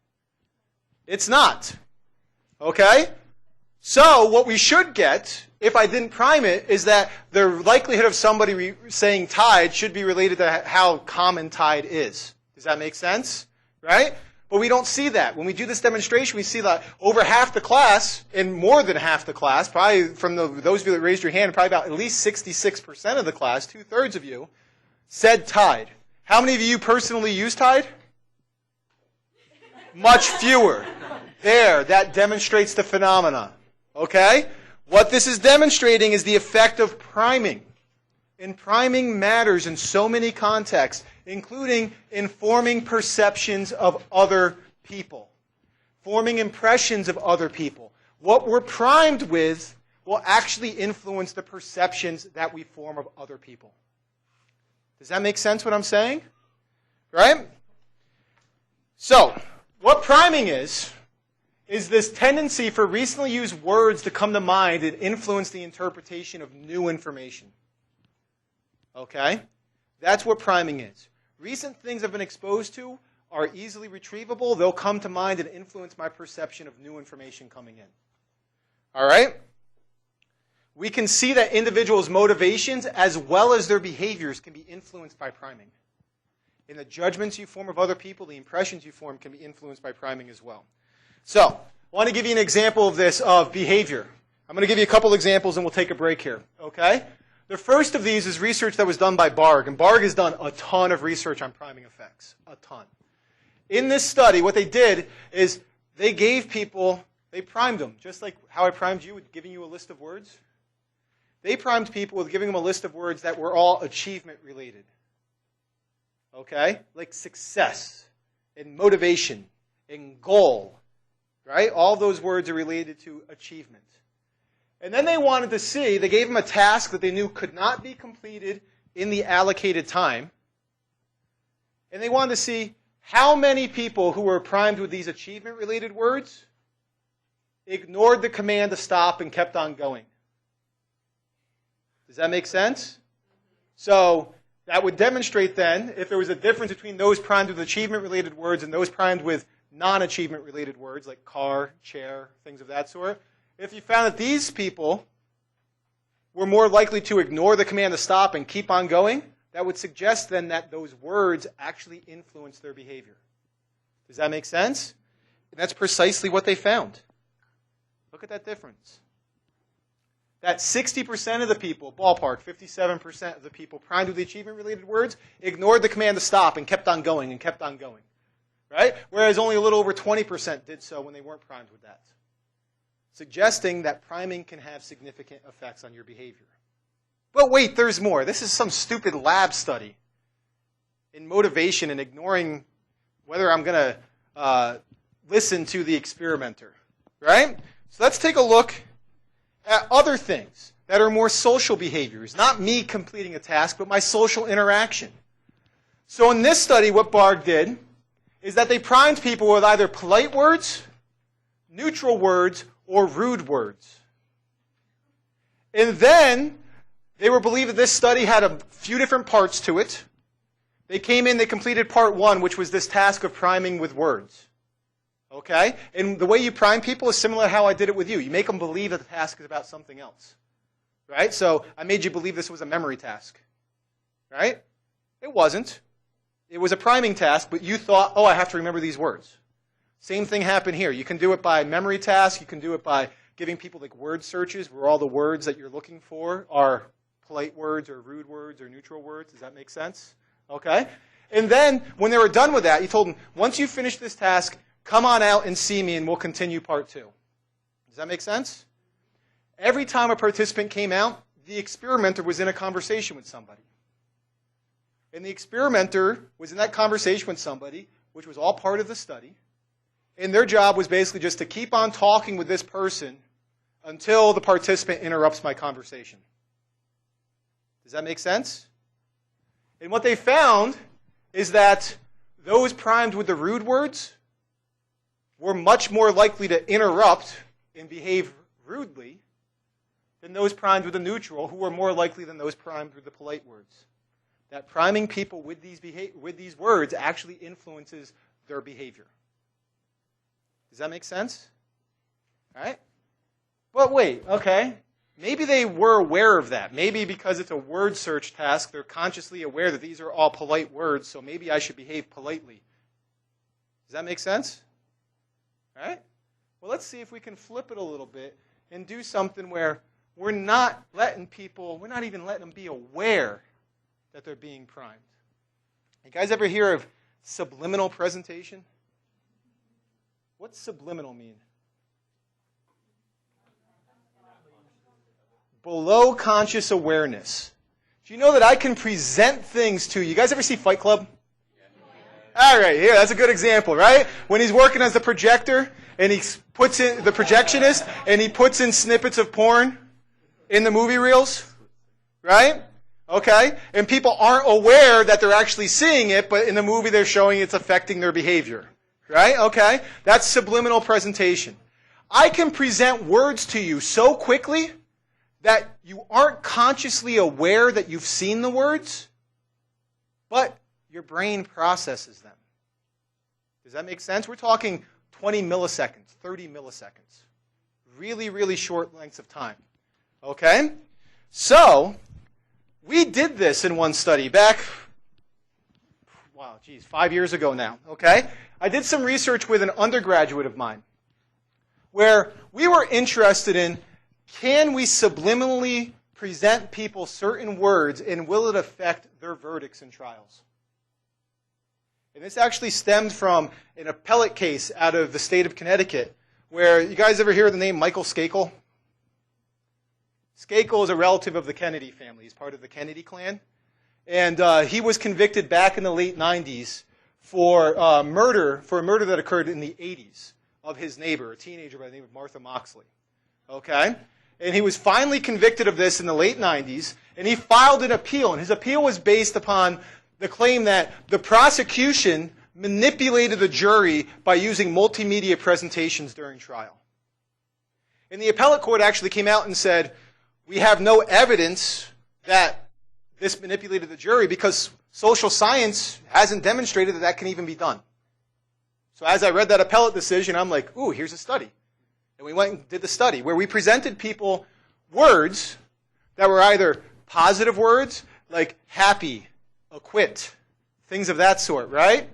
It's not. Okay? So what we should get, if I didn't prime it, is that the likelihood of somebody saying Tide should be related to how common Tide is. Does that make sense? Right? But we don't see that. When we do this demonstration, we see that over half the class, and more than half the class, probably from those of you that raised your hand, probably about at least 66% of the class, 2/3 of you, said Tide. How many of you personally use Tide? Much fewer. There, that demonstrates the phenomena. Okay? What this is demonstrating is the effect of priming. And priming matters in so many contexts, including informing perceptions of other people, forming impressions of other people. What we're primed with will actually influence the perceptions that we form of other people. Does that make sense what I'm saying? Right? So, what priming is this tendency for recently used words to come to mind and influence the interpretation of new information. Okay? That's what priming is. Recent things I've been exposed to are easily retrievable. They'll come to mind and influence my perception of new information coming in. All right? We can see that individuals' motivations as well as their behaviors can be influenced by priming. And the judgments you form of other people, the impressions you form, can be influenced by priming as well. So, I want to give you an example of this, of behavior. I'm going to give you a couple examples and we'll take a break here. Okay? The first of these is research that was done by Barg. And Barg has done a ton of research on priming effects. A ton. In this study, what they did is they gave people, they primed them, just like how I primed you with giving you a list of words. They primed people with giving them a list of words that were all achievement related. Okay? Like success and motivation and goal. Right? All those words are related to achievement. And then they wanted to see, they gave them a task that they knew could not be completed in the allocated time. And they wanted to see how many people who were primed with these achievement-related words ignored the command to stop and kept on going. Does that make sense? So that would demonstrate then, if there was a difference between those primed with achievement-related words and those primed with non-achievement-related words like car, chair, things of that sort, if you found that these people were more likely to ignore the command to stop and keep on going, that would suggest then that those words actually influence their behavior. Does that make sense? And that's precisely what they found. Look at that difference. That 60% of the people, ballpark, 57% of the people primed with the achievement-related words ignored the command to stop and kept on going and kept on going. Right? Whereas only a little over 20% did so when they weren't primed with that. Suggesting that priming can have significant effects on your behavior. But wait, there's more. This is some stupid lab study in motivation and ignoring whether I'm going to listen to the experimenter. Right? So let's take a look at other things that are more social behaviors. Not me completing a task, but my social interaction. So in this study, what Barg did is that they primed people with either polite words, neutral words, or rude words. And then they were believed that this study had a few different parts to it. They came in, they completed part one, which was this task of priming with words. Okay? And the way you prime people is similar to how I did it with you. You make them believe that the task is about something else. Right? So I made you believe this was a memory task. Right? It wasn't. It was a priming task, but you thought, oh, I have to remember these words. Same thing happened here. You can do it by memory task. You can do it by giving people like word searches where all the words that you're looking for are polite words or rude words or neutral words. Does that make sense? Okay? And then when they were done with that, you told them, once you finish this task, come on out and see me and we'll continue part two. Does that make sense? Every time a participant came out, the experimenter was in a conversation with somebody. And the experimenter was in that conversation with somebody, which was all part of the study. And their job was basically just to keep on talking with this person until the participant interrupts my conversation. Does that make sense? And what they found is that those primed with the rude words were much more likely to interrupt and behave rudely than those primed with the neutral, who were more likely than those primed with the polite words. That priming people with these words actually influences their behavior. Does that make sense? All right? But wait, okay. Maybe they were aware of that. Maybe because it's a word search task, they're consciously aware that these are all polite words, so maybe I should behave politely. Does that make sense? All right? Well, let's see if we can flip it a little bit and do something where we're not even letting them be aware that they're being primed. You guys ever hear of subliminal presentation? What's subliminal mean? Below conscious awareness. Do you know that I can present things to you? You guys ever see Fight Club? All right, here, that's a good example, right? When he's working as the projector, and he puts in, the projectionist, and he puts in snippets of porn in the movie reels, right? Okay? And people aren't aware that they're actually seeing it, but in the movie they're showing it's affecting their behavior, right? Okay? That's subliminal presentation. I can present words to you so quickly that you aren't consciously aware that you've seen the words, but your brain processes them. Does that make sense? We're talking 20 milliseconds, 30 milliseconds. Really, really short lengths of time. Okay? So, we did this in one study back, 5 years ago now. Okay? I did some research with an undergraduate of mine where we were interested in, can we subliminally present people certain words and will it affect their verdicts in trials? And this actually stemmed from an appellate case out of the state of Connecticut where, you guys ever hear the name Michael Skakel? Skakel is a relative of the Kennedy family. He's part of the Kennedy clan. And he was convicted back in the late 90s for a murder that occurred in the 80s of his neighbor, a teenager by the name of Martha Moxley. Okay? And he was finally convicted of this in the late 90s, and he filed an appeal. And his appeal was based upon the claim that the prosecution manipulated the jury by using multimedia presentations during trial. And the appellate court actually came out and said, we have no evidence that this manipulated the jury because social science hasn't demonstrated that that can even be done. So as I read that appellate decision, I'm like, ooh, here's a study. And we went and did the study where we presented people words that were either positive words, like happy, acquit, things of that sort, right?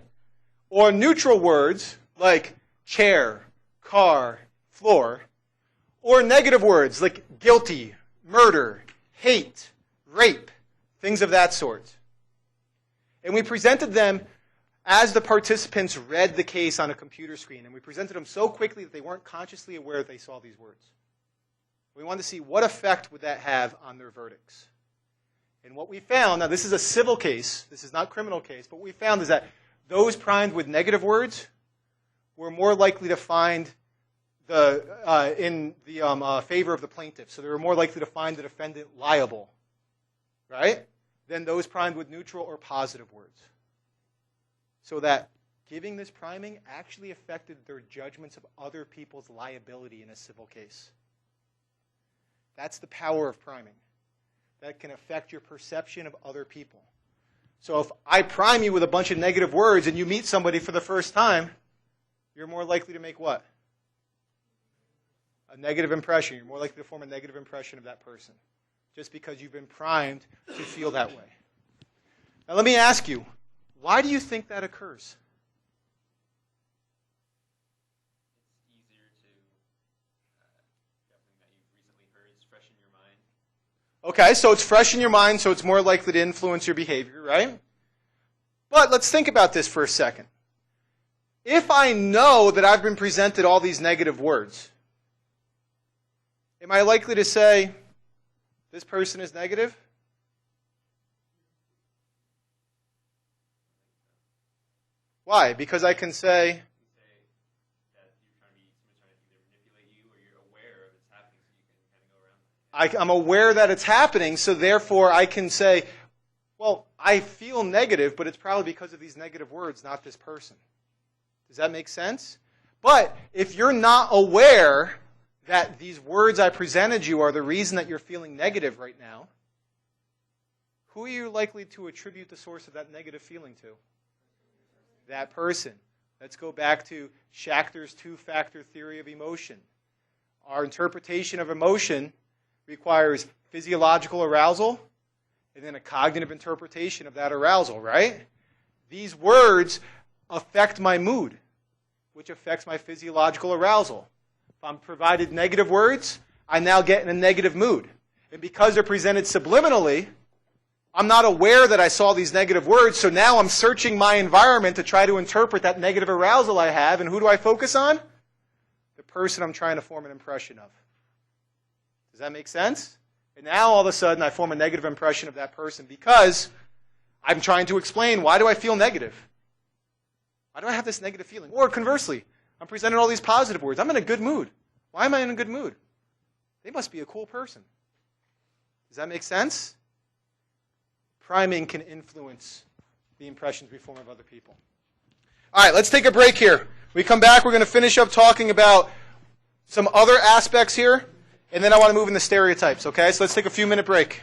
Or neutral words, like chair, car, floor. Or negative words, like guilty, murder, hate, rape, things of that sort. And we presented them as the participants read the case on a computer screen, and we presented them so quickly that they weren't consciously aware that they saw these words. We wanted to see what effect would that have on their verdicts. And what we found, now this is a civil case, this is not a criminal case, but what we found is that those primed with negative words were more likely to find in the favor of the plaintiff. So they were more likely to find the defendant liable, right, than those primed with neutral or positive words. So that giving this priming actually affected their judgments of other people's liability in a civil case. That's the power of priming. That can affect your perception of other people. So if I prime you with a bunch of negative words and you meet somebody for the first time, you're more likely to make what? A negative impression. You're more likely to form a negative impression of that person just because you've been primed to feel that way. Now let me ask you, why do you think that occurs? It's easier to, something that you've recently heard is fresh in your mind. Okay, so it's fresh in your mind, so it's more likely to influence your behavior, right? But let's think about this for a second. If I know that I've been presented all these negative words, am I likely to say, this person is negative? Why? Because I can say, You say that somebody's trying to either manipulate you or you're aware of it's happening so you can kind of go around that. I'm aware that it's happening, so therefore I can say, well, I feel negative, but it's probably because of these negative words, not this person. Does that make sense? But if you're not aware that these words I presented you are the reason that you're feeling negative right now, who are you likely to attribute the source of that negative feeling to? That person. Let's go back to Schachter's two-factor theory of emotion. Our interpretation of emotion requires physiological arousal and then a cognitive interpretation of that arousal, right? These words affect my mood, which affects my physiological arousal. If I'm provided negative words, I now get in a negative mood. And because they're presented subliminally, I'm not aware that I saw these negative words, so now I'm searching my environment to try to interpret that negative arousal I have, and who do I focus on? The person I'm trying to form an impression of. Does that make sense? And now all of a sudden I form a negative impression of that person because I'm trying to explain, why do I feel negative? Why do I have this negative feeling? Or conversely, I'm presenting all these positive words. I'm in a good mood. Why am I in a good mood? They must be a cool person. Does that make sense? Priming can influence the impressions we form of other people. All right, let's take a break here. When we come back, we're going to finish up talking about some other aspects here, and then I want to move into stereotypes, okay? So let's take a few-minute break.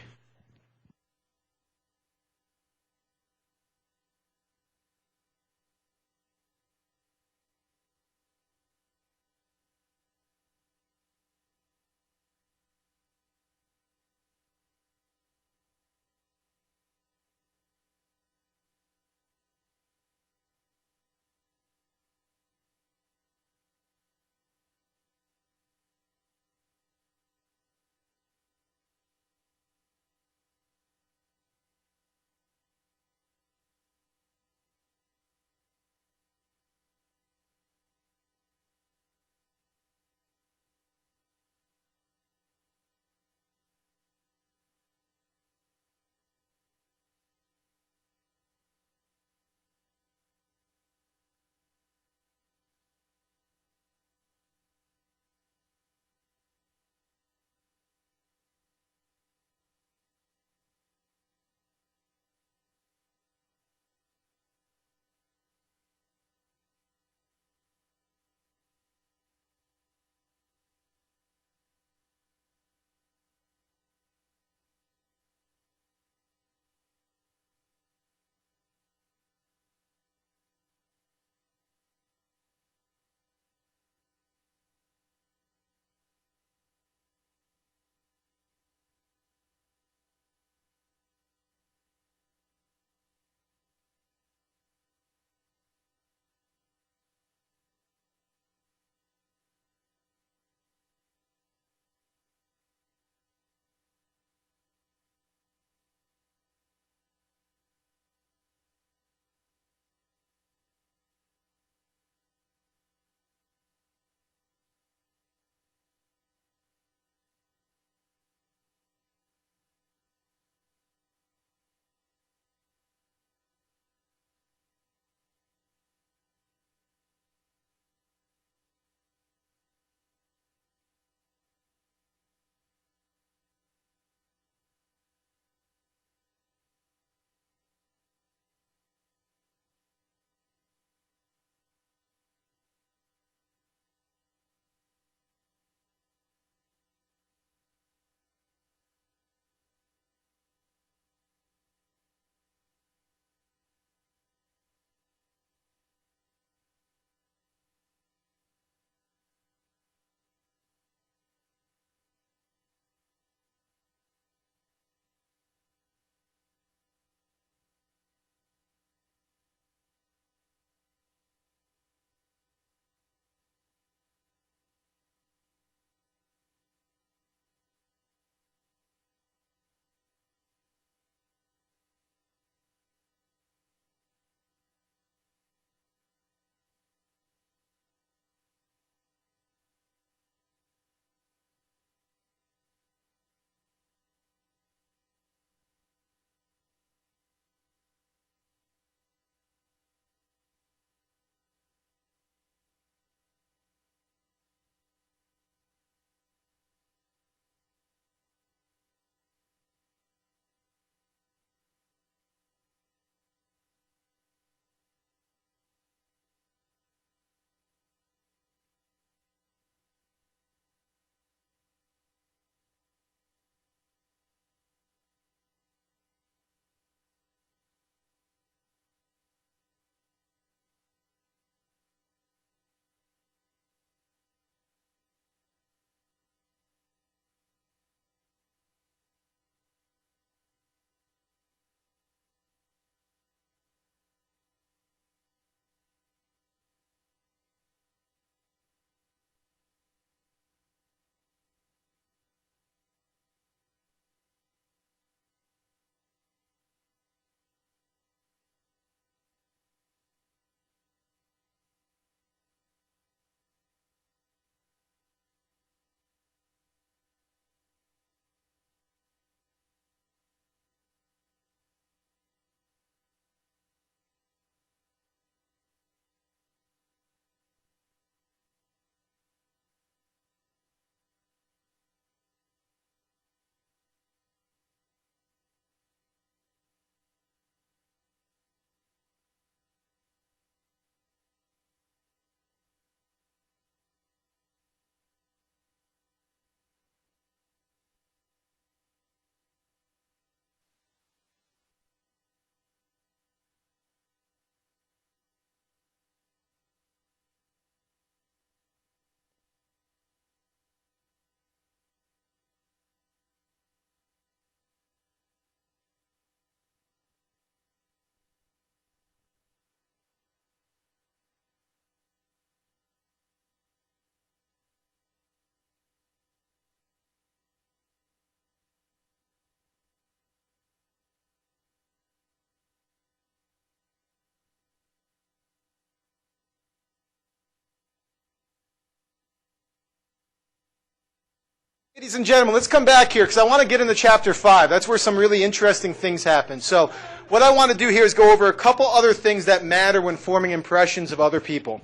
Ladies and gentlemen, let's come back here because I want to get into chapter 5. That's where some really interesting things happen. So what I want to do here is go over a couple other things that matter when forming impressions of other people.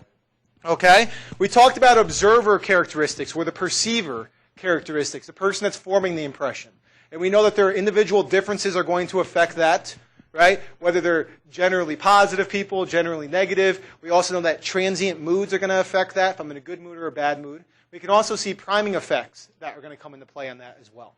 Okay? We talked about observer characteristics, or the perceiver characteristics, the person that's forming the impression. And we know that their individual differences are going to affect that, right? Whether they're generally positive people, generally negative. We also know that transient moods are going to affect that, if I'm in a good mood or a bad mood. We can also see priming effects that are going to come into play on that as well.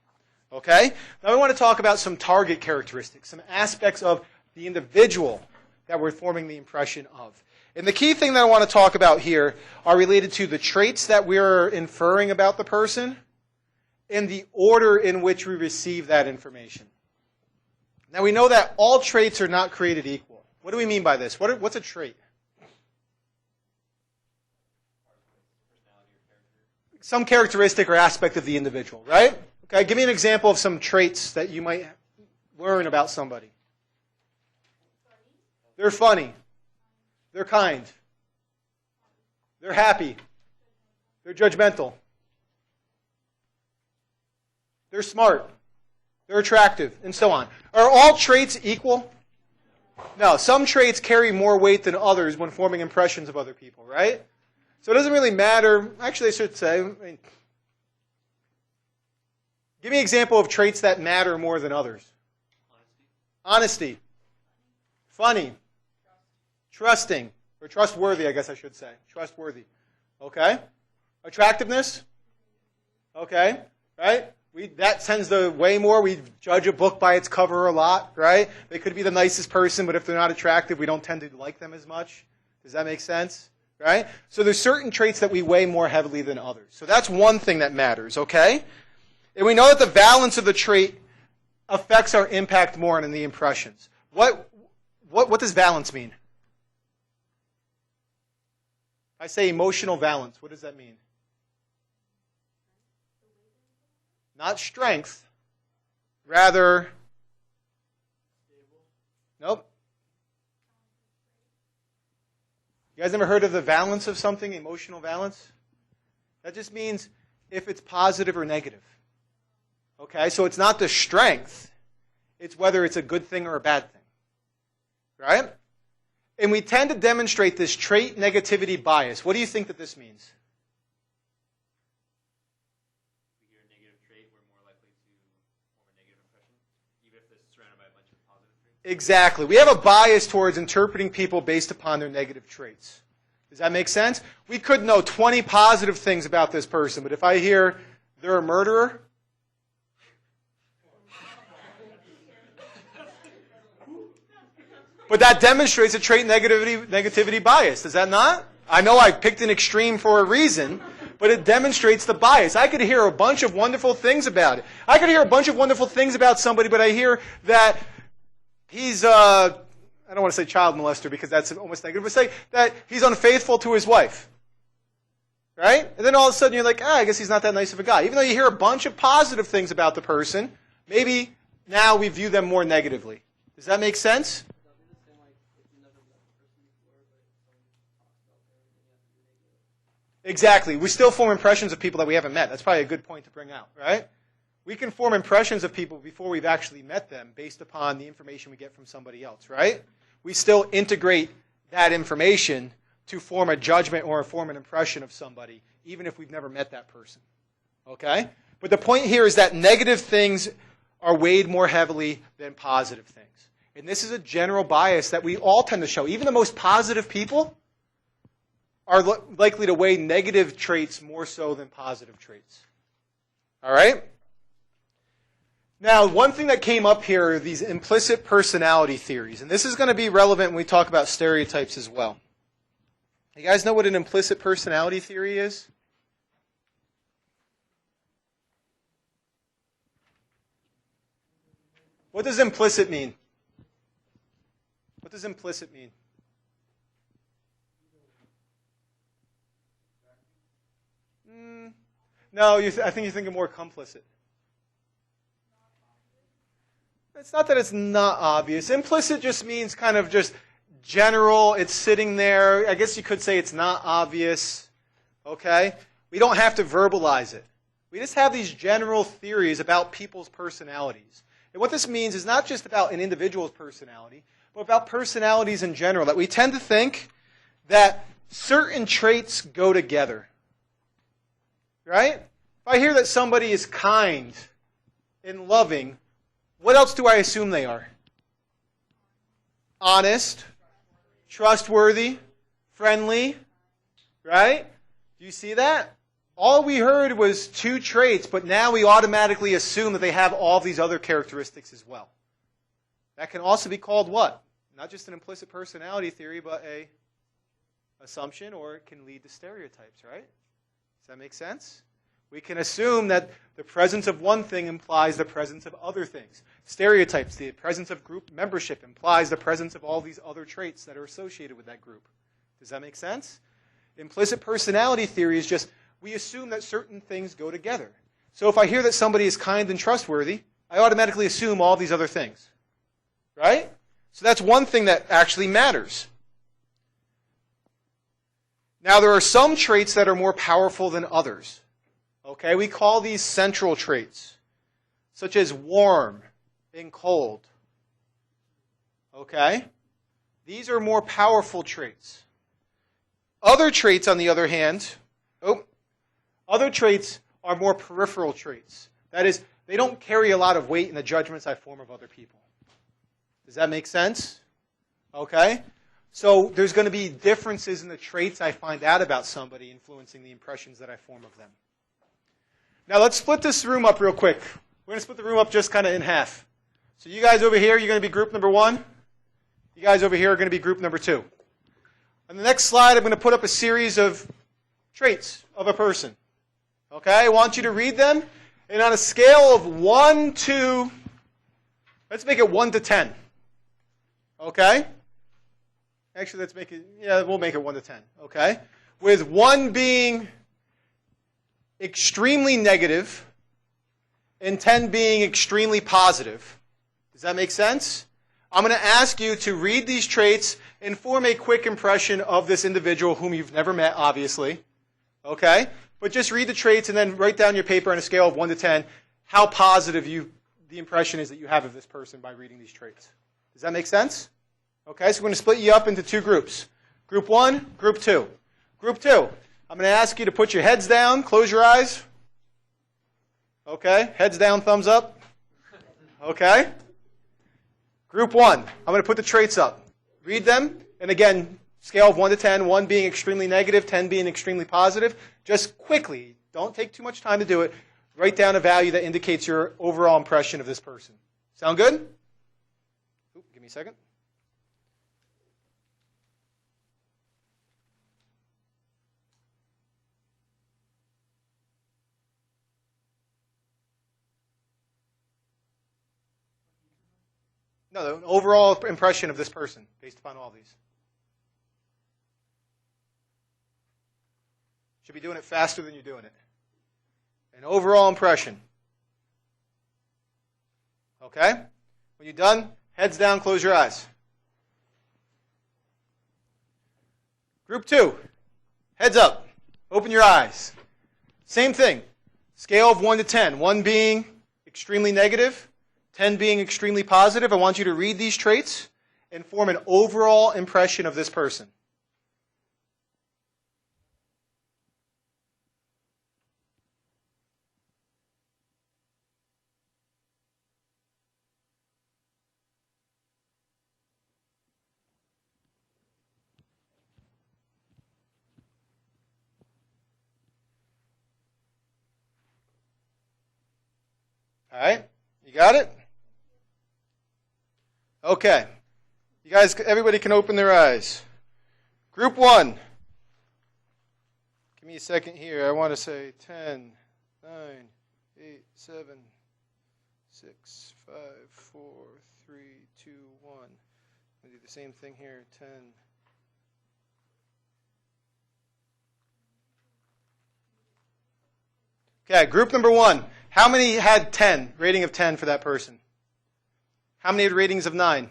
Okay? Now we want to talk about some target characteristics, some aspects of the individual that we're forming the impression of. And the key thing that I want to talk about here are related to the traits that we're inferring about the person and the order in which we receive that information. Now we know that all traits are not created equal. What do we mean by this? What's a trait? Some characteristic or aspect of the individual, right? Okay, give me an example of some traits that you might learn about somebody. They're funny. They're kind. They're happy. They're judgmental. They're smart. They're attractive, and so on. Are all traits equal? No, some traits carry more weight than others when forming impressions of other people, right? So it doesn't really matter. Actually, I should say, give me an example of traits that matter more than others. Honesty. Funny. Trusting. Or trustworthy, I guess I should say. Trustworthy. Okay? Attractiveness. Okay? Right? That tends to weigh more. We judge a book by its cover a lot, right? They could be the nicest person, but if they're not attractive, we don't tend to like them as much. Does that make sense? Right? So there's certain traits that we weigh more heavily than others. So that's one thing that matters, okay? And we know that the balance of the trait affects our impact more in the impressions. What does balance mean? I say emotional balance. What does that mean? Not strength. Rather, nope. You guys ever heard of the valence of something, emotional valence? That just means if it's positive or negative. Okay, so it's not the strength. It's whether it's a good thing or a bad thing. Right? And we tend to demonstrate this trait negativity bias. What do you think that this means? If we hear a negative trait, we're more likely to form a negative impression, even if it's surrounded by a bunch of positive traits. Exactly. We have a bias towards interpreting people based upon their negative traits. Does that make sense? We could know 20 positive things about this person, but if I hear they're a murderer, but that demonstrates a trait negativity bias, does that not? I know I picked an extreme for a reason, but it demonstrates the bias. I could hear a bunch of wonderful things about it. I could hear a bunch of wonderful things about somebody, but I hear that he's, I don't want to say child molester because that's almost negative, but say that he's unfaithful to his wife. Right? And then all of a sudden you're like, I guess he's not that nice of a guy. Even though you hear a bunch of positive things about the person, maybe now we view them more negatively. Does that make sense? Exactly. We still form impressions of people that we haven't met. That's probably a good point to bring out, right? We can form impressions of people before we've actually met them based upon the information we get from somebody else, right? We still integrate that information to form a judgment or form an impression of somebody, even if we've never met that person. Okay? But the point here is that negative things are weighed more heavily than positive things. And this is a general bias that we all tend to show. Even the most positive people are likely to weigh negative traits more so than positive traits. All right? Now, one thing that came up here are these implicit personality theories. And this is going to be relevant when we talk about stereotypes as well. You guys know what an implicit personality theory is? What does implicit mean? What does implicit mean? No, I think you're thinking more complicit. It's not that it's not obvious. Implicit just means kind of just general. It's sitting there. I guess you could say it's not obvious. Okay? We don't have to verbalize it. We just have these general theories about people's personalities. And what this means is not just about an individual's personality, but about personalities in general, that we tend to think that certain traits go together. Right? If I hear that somebody is kind and loving, what else do I assume they are? Honest, trustworthy, friendly, right? Do you see that? All we heard was 2 traits, but now we automatically assume that they have all these other characteristics as well. That can also be called what? Not just an implicit personality theory, but a assumption, or it can lead to stereotypes, right? Does that make sense? We can assume that the presence of one thing implies the presence of other things. Stereotypes, the presence of group membership implies the presence of all these other traits that are associated with that group. Does that make sense? Implicit personality theory is just, we assume that certain things go together. So if I hear that somebody is kind and trustworthy, I automatically assume all these other things. Right? So that's one thing that actually matters. Now there are some traits that are more powerful than others. Okay, we call these central traits, such as warm and cold. Okay? These are more powerful traits. Other traits, on the other hand, other traits are more peripheral traits. That is, they don't carry a lot of weight in the judgments I form of other people. Does that make sense? Okay? So there's going to be differences in the traits I find out about somebody influencing the impressions that I form of them. Now let's split this room up real quick. We're going to split the room up just kind of in half. So you guys over here, you're going to be group number 1. You guys over here are going to be group number 2. On the next slide, I'm going to put up a series of traits of a person. Okay, I want you to read them. And on a scale of 1 to, let's make it 1 to 10. Okay? Actually, let's make it, we'll make it 1 to 10. Okay? With 1 being extremely negative and 10 being extremely positive. Does that make sense? I'm going to ask you to read these traits and form a quick impression of this individual whom you've never met, obviously. Okay? But just read the traits and then write down your paper on a scale of 1 to 10 how positive the impression is that you have of this person by reading these traits. Does that make sense? Okay, so we're going to split you up into 2 groups. Group 1, Group 2. Group 2, I'm going to ask you to put your heads down, close your eyes. Okay, heads down, thumbs up. Okay. Group 1, I'm going to put the traits up. Read them, and again, scale of 1 to 10, 1 being extremely negative, 10 being extremely positive. Just quickly, don't take too much time to do it, write down a value that indicates your overall impression of this person. Sound good? Ooh, give me a second. No, the overall impression of this person based upon all these. Should be doing it faster than you're doing it. An overall impression. Okay? When you're done, heads down, close your eyes. Group 2, heads up, open your eyes. Same thing. Scale of 1 to 10. 1 being extremely negative, 10 being extremely positive. I want you to read these traits and form an overall impression of this person. All right? You got it? Okay. You guys, everybody can open their eyes. Group 1. Give me a second here. I want to say 10, 9, 8, 7, 6, 5, 4, 3, 2, 1. I'm going to do the same thing here. 10. Okay, group number 1. How many had 10? Rating of 10 for that person. How many had ratings of 9?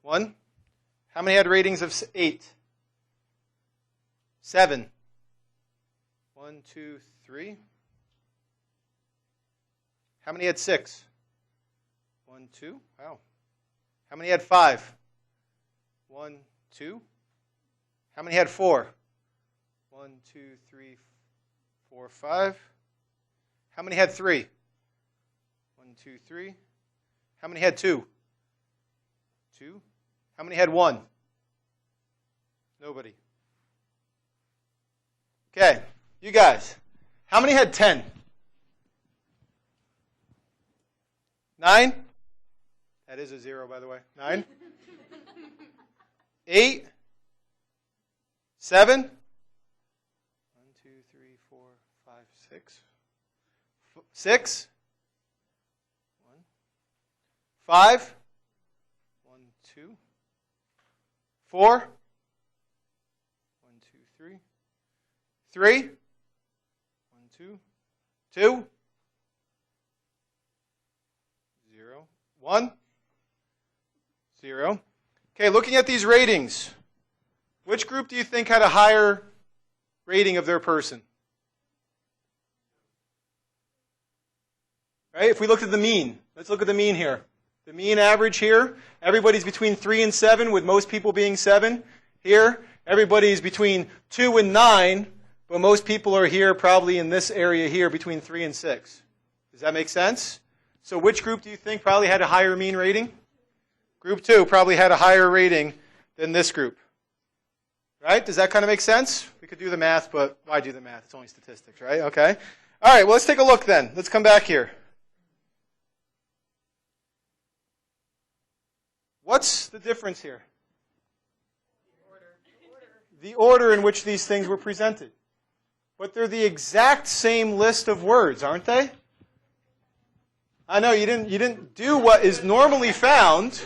1. How many had ratings of 8? 7. 1, 2, 3. How many had 6? 1, 2. Wow. How many had 5? 1, 2. How many had 4? 1, 2, 3, 4, 5. How many had 3? 1, 2, 3. How many had 2? 2. How many had 1? Nobody. Okay, you guys. How many had 10? 9? That is a 0, by the way. 9? 8? 7? 1, 2, 3, 4, 5, 6. 6? 1. 5? 1, 2. 4? 1, 2, 3. 3? 1, 2. 2? 0. 1? 0. Okay, looking at these ratings, which group do you think had a higher rating of their person? Right? If we looked at the mean, let's look at the mean here. The mean average here, everybody's between 3 and 7, with most people being 7. Here, everybody's between 2 and 9, but most people are here probably in this area here between 3 and 6. Does that make sense? So which group do you think probably had a higher mean rating? Group 2 probably had a higher rating than this group. Right? Does that kind of make sense? We could do the math, but why do the math? It's only statistics, right? Okay. All right, well, let's take a look then. Let's come back here. What's the difference here? The order in which these things were presented. But they're the exact same list of words, aren't they? I know you didn't do what is normally found,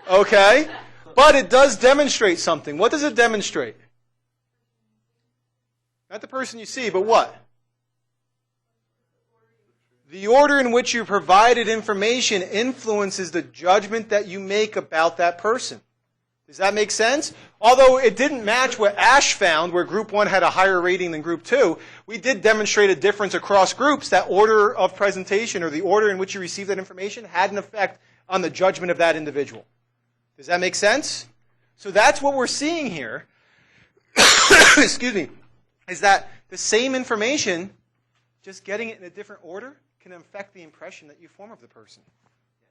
okay? But it does demonstrate something. What does it demonstrate? Not the person you see, but what? The order in which you provided information influences the judgment that you make about that person. Does that make sense? Although it didn't match what Ash found, where Group 1 had a higher rating than Group 2, we did demonstrate a difference across groups. That order of presentation, or the order in which you received that information, had an effect on the judgment of that individual. Does that make sense? So that's what we're seeing here. Excuse me. Is that the same information, just getting it in a different order, can affect the impression that you form of the person.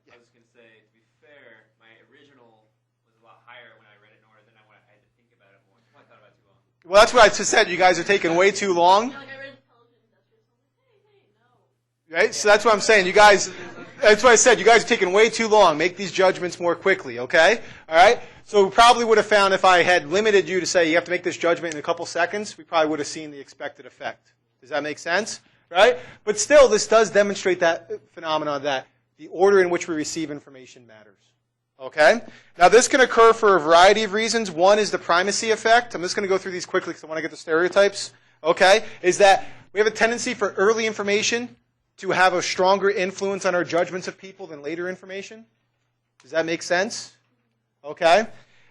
Yeah, I was just going to say, to be fair, my original was a lot higher when I read it in order than I had to think about it more. I thought about it too long. Well, that's what I just said. You guys are taking way too long. Right? So that's what I'm saying. You guys, that's what I said. You guys are taking way too long. Make these judgments more quickly, okay? All right? So we probably would have found, if I had limited you to say you have to make this judgment in a couple seconds, we probably would have seen the expected effect. Does that make sense? Right? But still, this does demonstrate that phenomenon that the order in which we receive information matters. Okay? Now, this can occur for a variety of reasons. One is the primacy effect. I'm just going to go through these quickly because I want to get the stereotypes. Okay? Is that we have a tendency for early information to have a stronger influence on our judgments of people than later information. Does that make sense? Okay?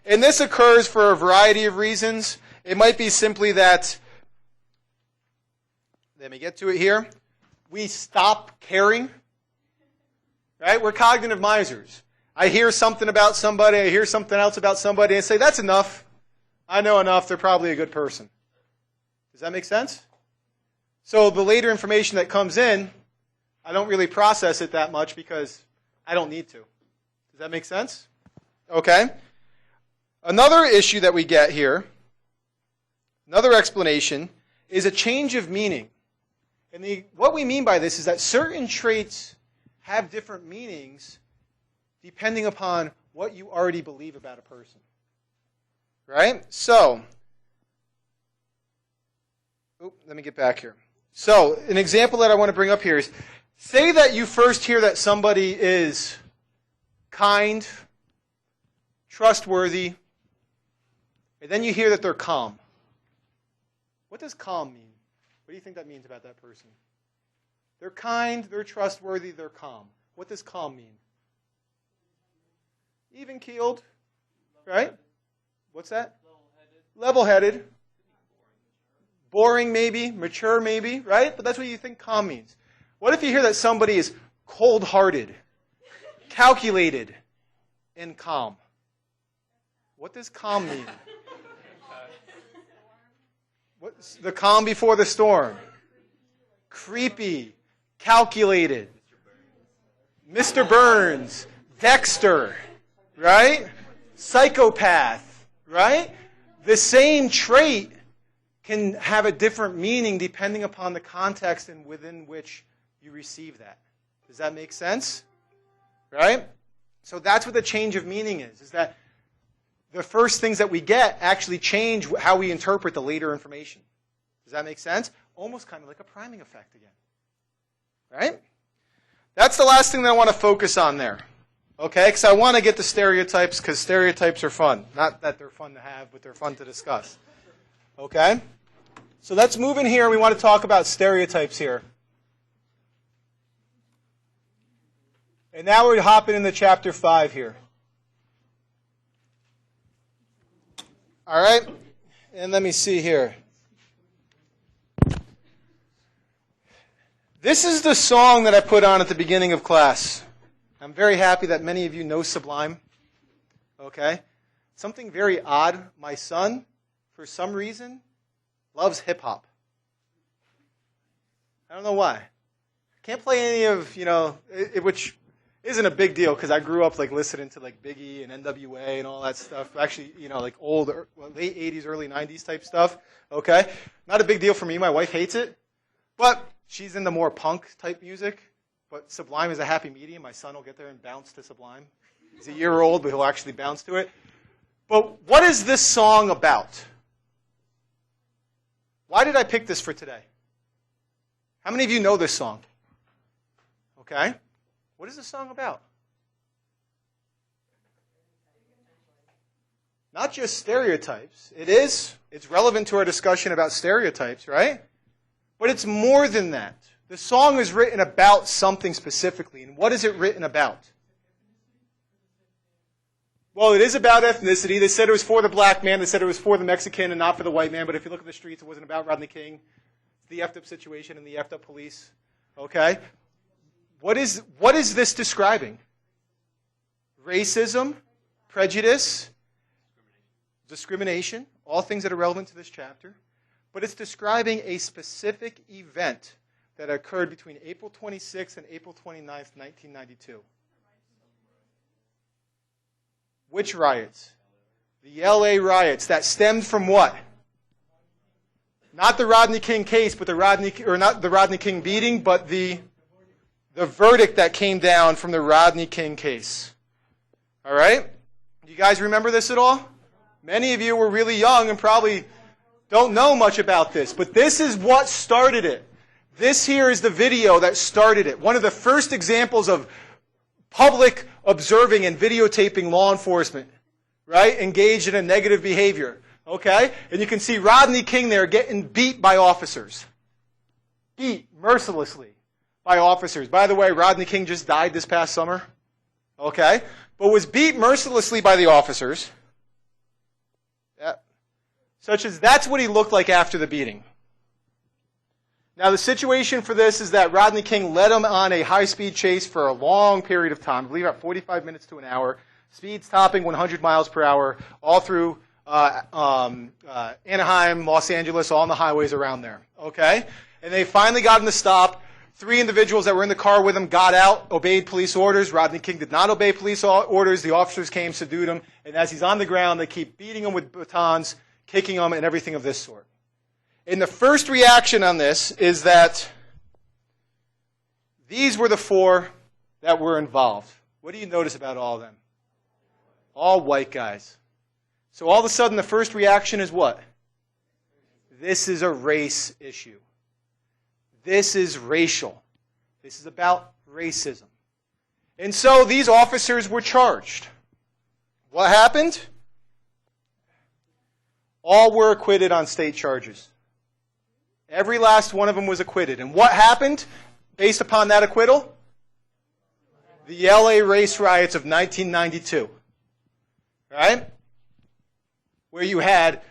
And this occurs for a variety of reasons. It might be simply that, let me get to it here, we stop caring. Right? We're cognitive misers. I hear something about somebody, I hear something else about somebody, and I say, that's enough. I know enough, they're probably a good person. Does that make sense? So the later information that comes in, I don't really process it that much because I don't need to. Does that make sense? Okay. Another issue that we get here, another explanation, is a change of meaning. And what we mean by this is that certain traits have different meanings depending upon what you already believe about a person. Right? So, let me get back here. So, an example that I want to bring up here is, say that you first hear that somebody is kind, trustworthy, and then you hear that they're calm. What does calm mean? What do you think that means about that person? They're kind, they're trustworthy, they're calm. What does calm mean? Even-keeled, right? What's that? Level-headed. boring maybe, mature maybe, right? But that's what you think calm means. What if you hear that somebody is cold-hearted, calculated, and calm? What does calm mean? What's the calm before the storm? Creepy, calculated. Mr. Burns, Dexter, right? Psychopath, right? The same trait can have a different meaning depending upon the context and within which you receive that. Does that make sense? Right? So that's what the change of meaning is that the first things that we get actually change how we interpret the later information. Does that make sense? Almost kind of like a priming effect again. Right? That's the last thing that I want to focus on there. Okay? Because I want to get to stereotypes because stereotypes are fun. Not that they're fun to have, but they're fun to discuss. Okay? So let's move in here. We want to talk about stereotypes here. And now we're hopping into chapter 5 here. All right? And let me see here. This is the song that I put on at the beginning of class. I'm very happy that many of you know Sublime. Okay? Something very odd. My son, for some reason, loves hip-hop. I don't know why. Can't play any of, which isn't a big deal because I grew up like listening to like Biggie and NWA and all that stuff. Actually, like old, late 80s, early 90s type stuff. Okay? Not a big deal for me. My wife hates it. But she's into more punk type music. But Sublime is a happy medium. My son will get there and bounce to Sublime. He's a year old, but he'll actually bounce to it. But what is this song about? Why did I pick this for today? How many of you know this song? Okay. What is this song about? Not just stereotypes. It's relevant to our discussion about stereotypes, right? But it's more than that. The song is written about something specifically. And what is it written about? Well, it is about ethnicity. They said it was for the black man. They said it was for the Mexican and not for the white man. But if you look at the streets, it wasn't about Rodney King. It's the effed up situation and the effed up police. Okay? What is this describing? Racism, prejudice, discrimination, all things that are relevant to this chapter. But it's describing a specific event that occurred between April 26th and April 29th, 1992. Which riots? The LA riots that stemmed from what? Not the Rodney King case, but not the Rodney King beating, but the verdict that came down from the Rodney King case. All right? Do you guys remember this at all? Many of you were really young and probably don't know much about this, but this is what started it. This here is the video that started it. One of the first examples of public observing and videotaping law enforcement, right? Engaged in a negative behavior. Okay? And you can see Rodney King there getting beat by officers. Beat mercilessly by officers. By the way, Rodney King just died this past summer. Okay? But was beat mercilessly by the officers. Yeah. Such as that's what he looked like after the beating. Now the situation for this is that Rodney King led him on a high-speed chase for a long period of time, I believe about 45 minutes to an hour, speeds topping 100 miles per hour, all through Anaheim, Los Angeles, all on the highways around there. Okay? And they finally got him to stop. 3 individuals that were in the car with him got out, obeyed police orders. Rodney King did not obey police orders. The officers came, subdued him, and as he's on the ground, they keep beating him with batons, kicking him, and everything of this sort. And the first reaction on this is that these were the 4 that were involved. What do you notice about all of them? All white guys. So all of a sudden the first reaction is what? This is a race issue. This is racial. This is about racism. And so these officers were charged. What happened? All were acquitted on state charges. Every last one of them was acquitted. And what happened based upon that acquittal? The LA race riots of 1992. Right? Where you had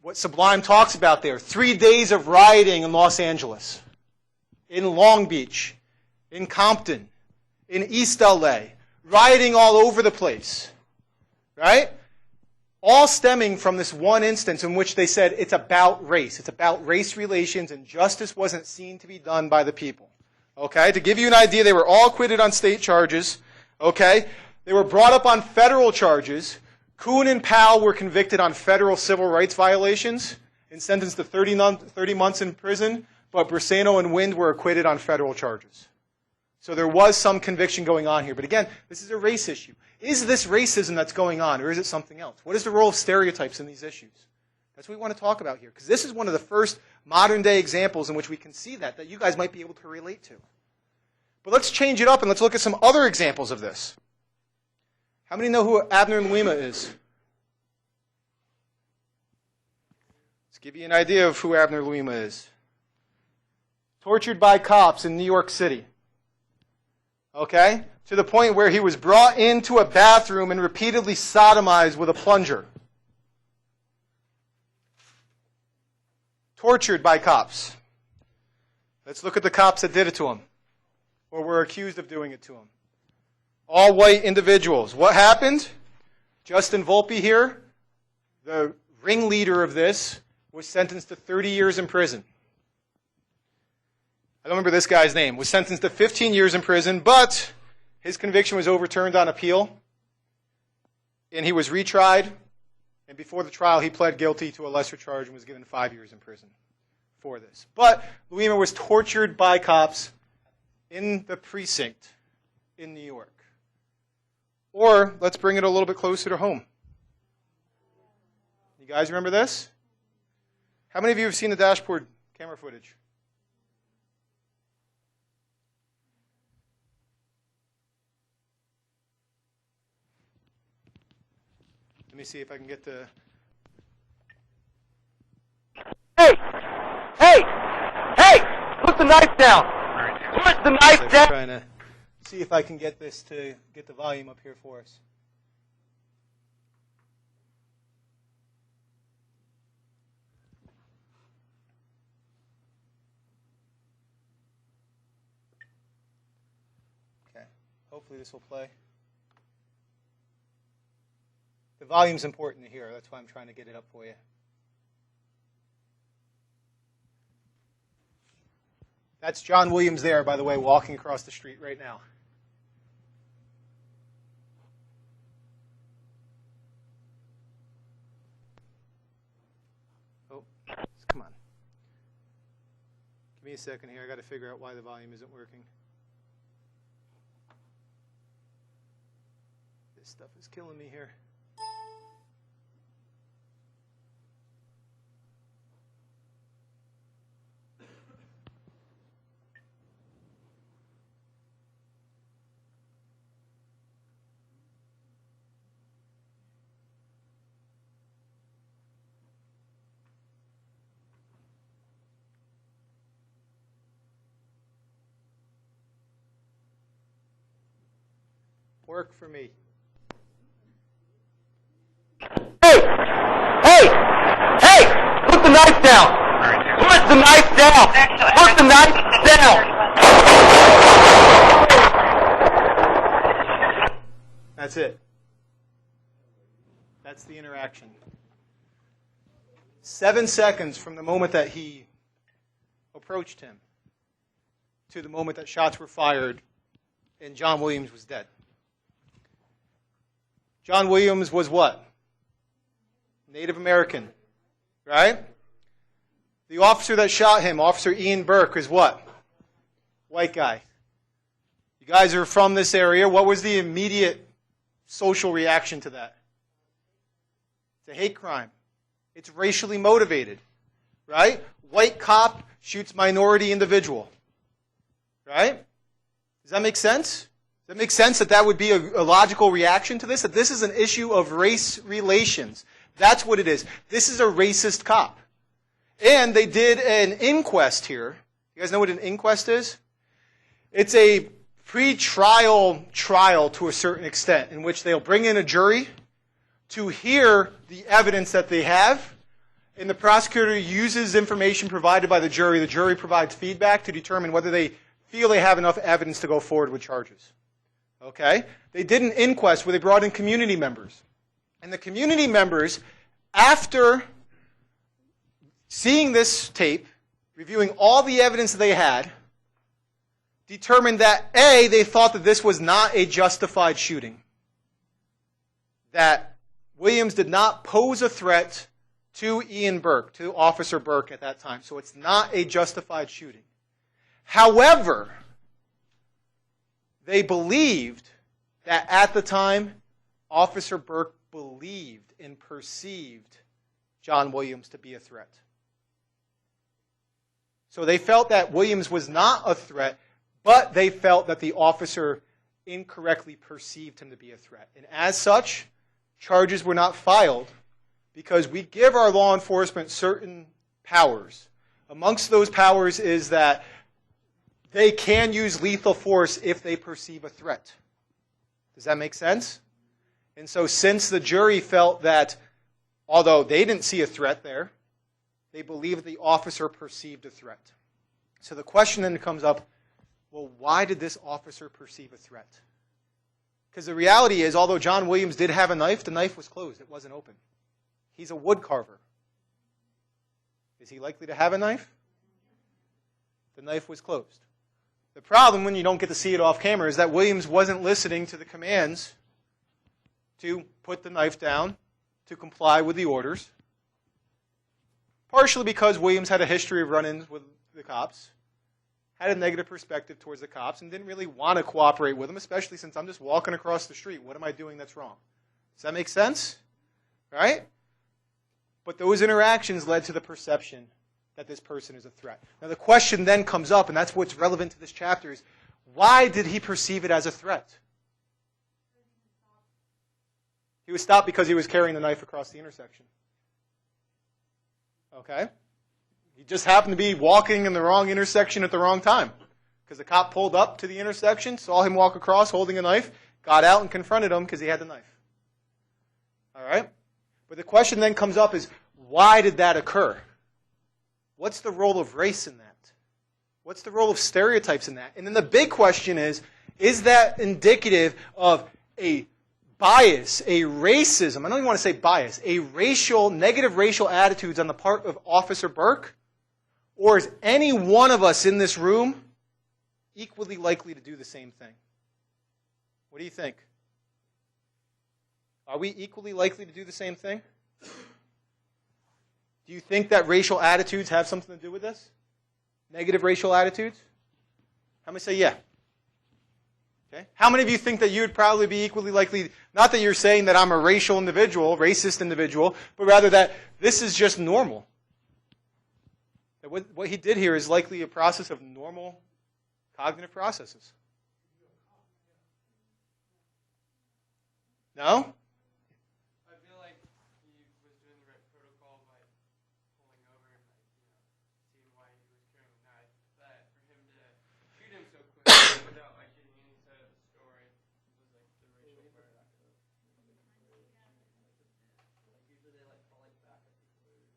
what Sublime talks about there. 3 days of rioting in Los Angeles, in Long Beach, in Compton, in East LA, rioting all over the place, right? All stemming from this one instance in which they said it's about race. It's about race relations, and justice wasn't seen to be done by the people. Okay? To give you an idea, they were all acquitted on state charges. Okay? They were brought up on federal charges. Kuhn and Powell were convicted on federal civil rights violations and sentenced to 30 months in prison, but Briseno and Wind were acquitted on federal charges. So there was some conviction going on here. But again, this is a race issue. Is this racism that's going on, or is it something else? What is the role of stereotypes in these issues? That's what we want to talk about here, because this is one of the first modern-day examples in which we can see that you guys might be able to relate to. But let's change it up and let's look at some other examples of this. How many know who Abner Louima is? Let's give you an idea of who Abner Louima is. Tortured by cops in New York City. Okay? To the point where he was brought into a bathroom and repeatedly sodomized with a plunger. Tortured by cops. Let's look at the cops that did it to him, or were accused of doing it to him. All white individuals. What happened? Justin Volpe here, the ringleader of this, was sentenced to 30 years in prison. I don't remember this guy's name. Was sentenced to 15 years in prison, but his conviction was overturned on appeal, and he was retried, and before the trial he pled guilty to a lesser charge and was given 5 years in prison for this. But Louima was tortured by cops in the precinct in New York. Or, let's bring it a little bit closer to home. You guys remember this? How many of you have seen the dashboard camera footage? Let me see if I can get the... Hey! Hey! Hey! Put the knife down! Put the knife I'm down! trying to see if I can get this to get the volume up here for us. Okay. Hopefully this will play. The volume's important to hear. That's why I'm trying to get it up for you. That's John Williams there, by the way, walking across the street right now. Oh, come on. Give me a second here. I got to figure out why the volume isn't working. This stuff is killing me here. Work for me. Hey! Hey! Hey! Put the knife down! Put the knife down! Put the knife down! That's it. That's the interaction. 7 seconds from the moment that he approached him to the moment that shots were fired and John Williams was dead. John Williams was what? Native American, right? The officer that shot him, Officer Ian Burke, is what? White guy. You guys are from this area. What was the immediate social reaction to that? It's a hate crime. It's racially motivated, right? White cop shoots minority individual, right? Does that make sense? Does that make sense that that would be a logical reaction to this? That this is an issue of race relations. That's what it is. This is a racist cop. And they did an inquest here. You guys know what an inquest is? It's a pre-trial trial to a certain extent in which they'll bring in a jury to hear the evidence that they have and the prosecutor uses information provided by the jury provides feedback to determine whether they feel they have enough evidence to go forward with charges. Okay? They did an inquest where they brought in community members. And the community members, after seeing this tape, reviewing all the evidence that they had, determined that, A, they thought that this was not a justified shooting. That Williams did not pose a threat to Ian Burke, to Officer Burke at that time. So it's not a justified shooting. However, they believed that at the time, Officer Burke believed and perceived John Williams to be a threat. So they felt that Williams was not a threat, but they felt that the officer incorrectly perceived him to be a threat. And as such, charges were not filed because we give our law enforcement certain powers. Amongst those powers is that they can use lethal force if they perceive a threat. Does that make sense? And so since the jury felt that, although they didn't see a threat there, they believed the officer perceived a threat. So the question then comes up, well, why did this officer perceive a threat? Because the reality is, although John Williams did have a knife, the knife was closed. It wasn't open. He's a wood carver. Is he likely to have a knife? The knife was closed. The problem, when you don't get to see it off camera, is that Williams wasn't listening to the commands to put the knife down, to comply with the orders. Partially because Williams had a history of run-ins with the cops, had a negative perspective towards the cops, and didn't really want to cooperate with them, especially since I'm just walking across the street. What am I doing that's wrong? Does that make sense? Right? But those interactions led to the perception that this person is a threat. Now the question then comes up, and that's what's relevant to this chapter, is why did he perceive it as a threat? He was stopped because he was carrying the knife across the intersection. Okay? He just happened to be walking in the wrong intersection at the wrong time. Because the cop pulled up to the intersection, saw him walk across holding a knife, got out and confronted him because he had the knife. All right? But the question then comes up is, why did that occur? What's the role of race in that? What's the role of stereotypes in that? And then the big question is that indicative of a bias, a racism, I don't even want to say bias, a negative racial attitudes on the part of Officer Burke? Or is any one of us in this room equally likely to do the same thing? What do you think? Are we equally likely to do the same thing? Do you think that racial attitudes have something to do with this? Negative racial attitudes? How many say yeah? Okay. How many of you think that you would probably be equally likely, not that you're saying that I'm a racial individual, racist individual, but rather that this is just normal? That what he did here is likely a process of normal cognitive processes. No? I feel like he was doing the right protocol by pulling over and seeing why he was carrying a knife. But for him to shoot him so quickly without getting any side of the story was like the racial part. Usually they call back at people who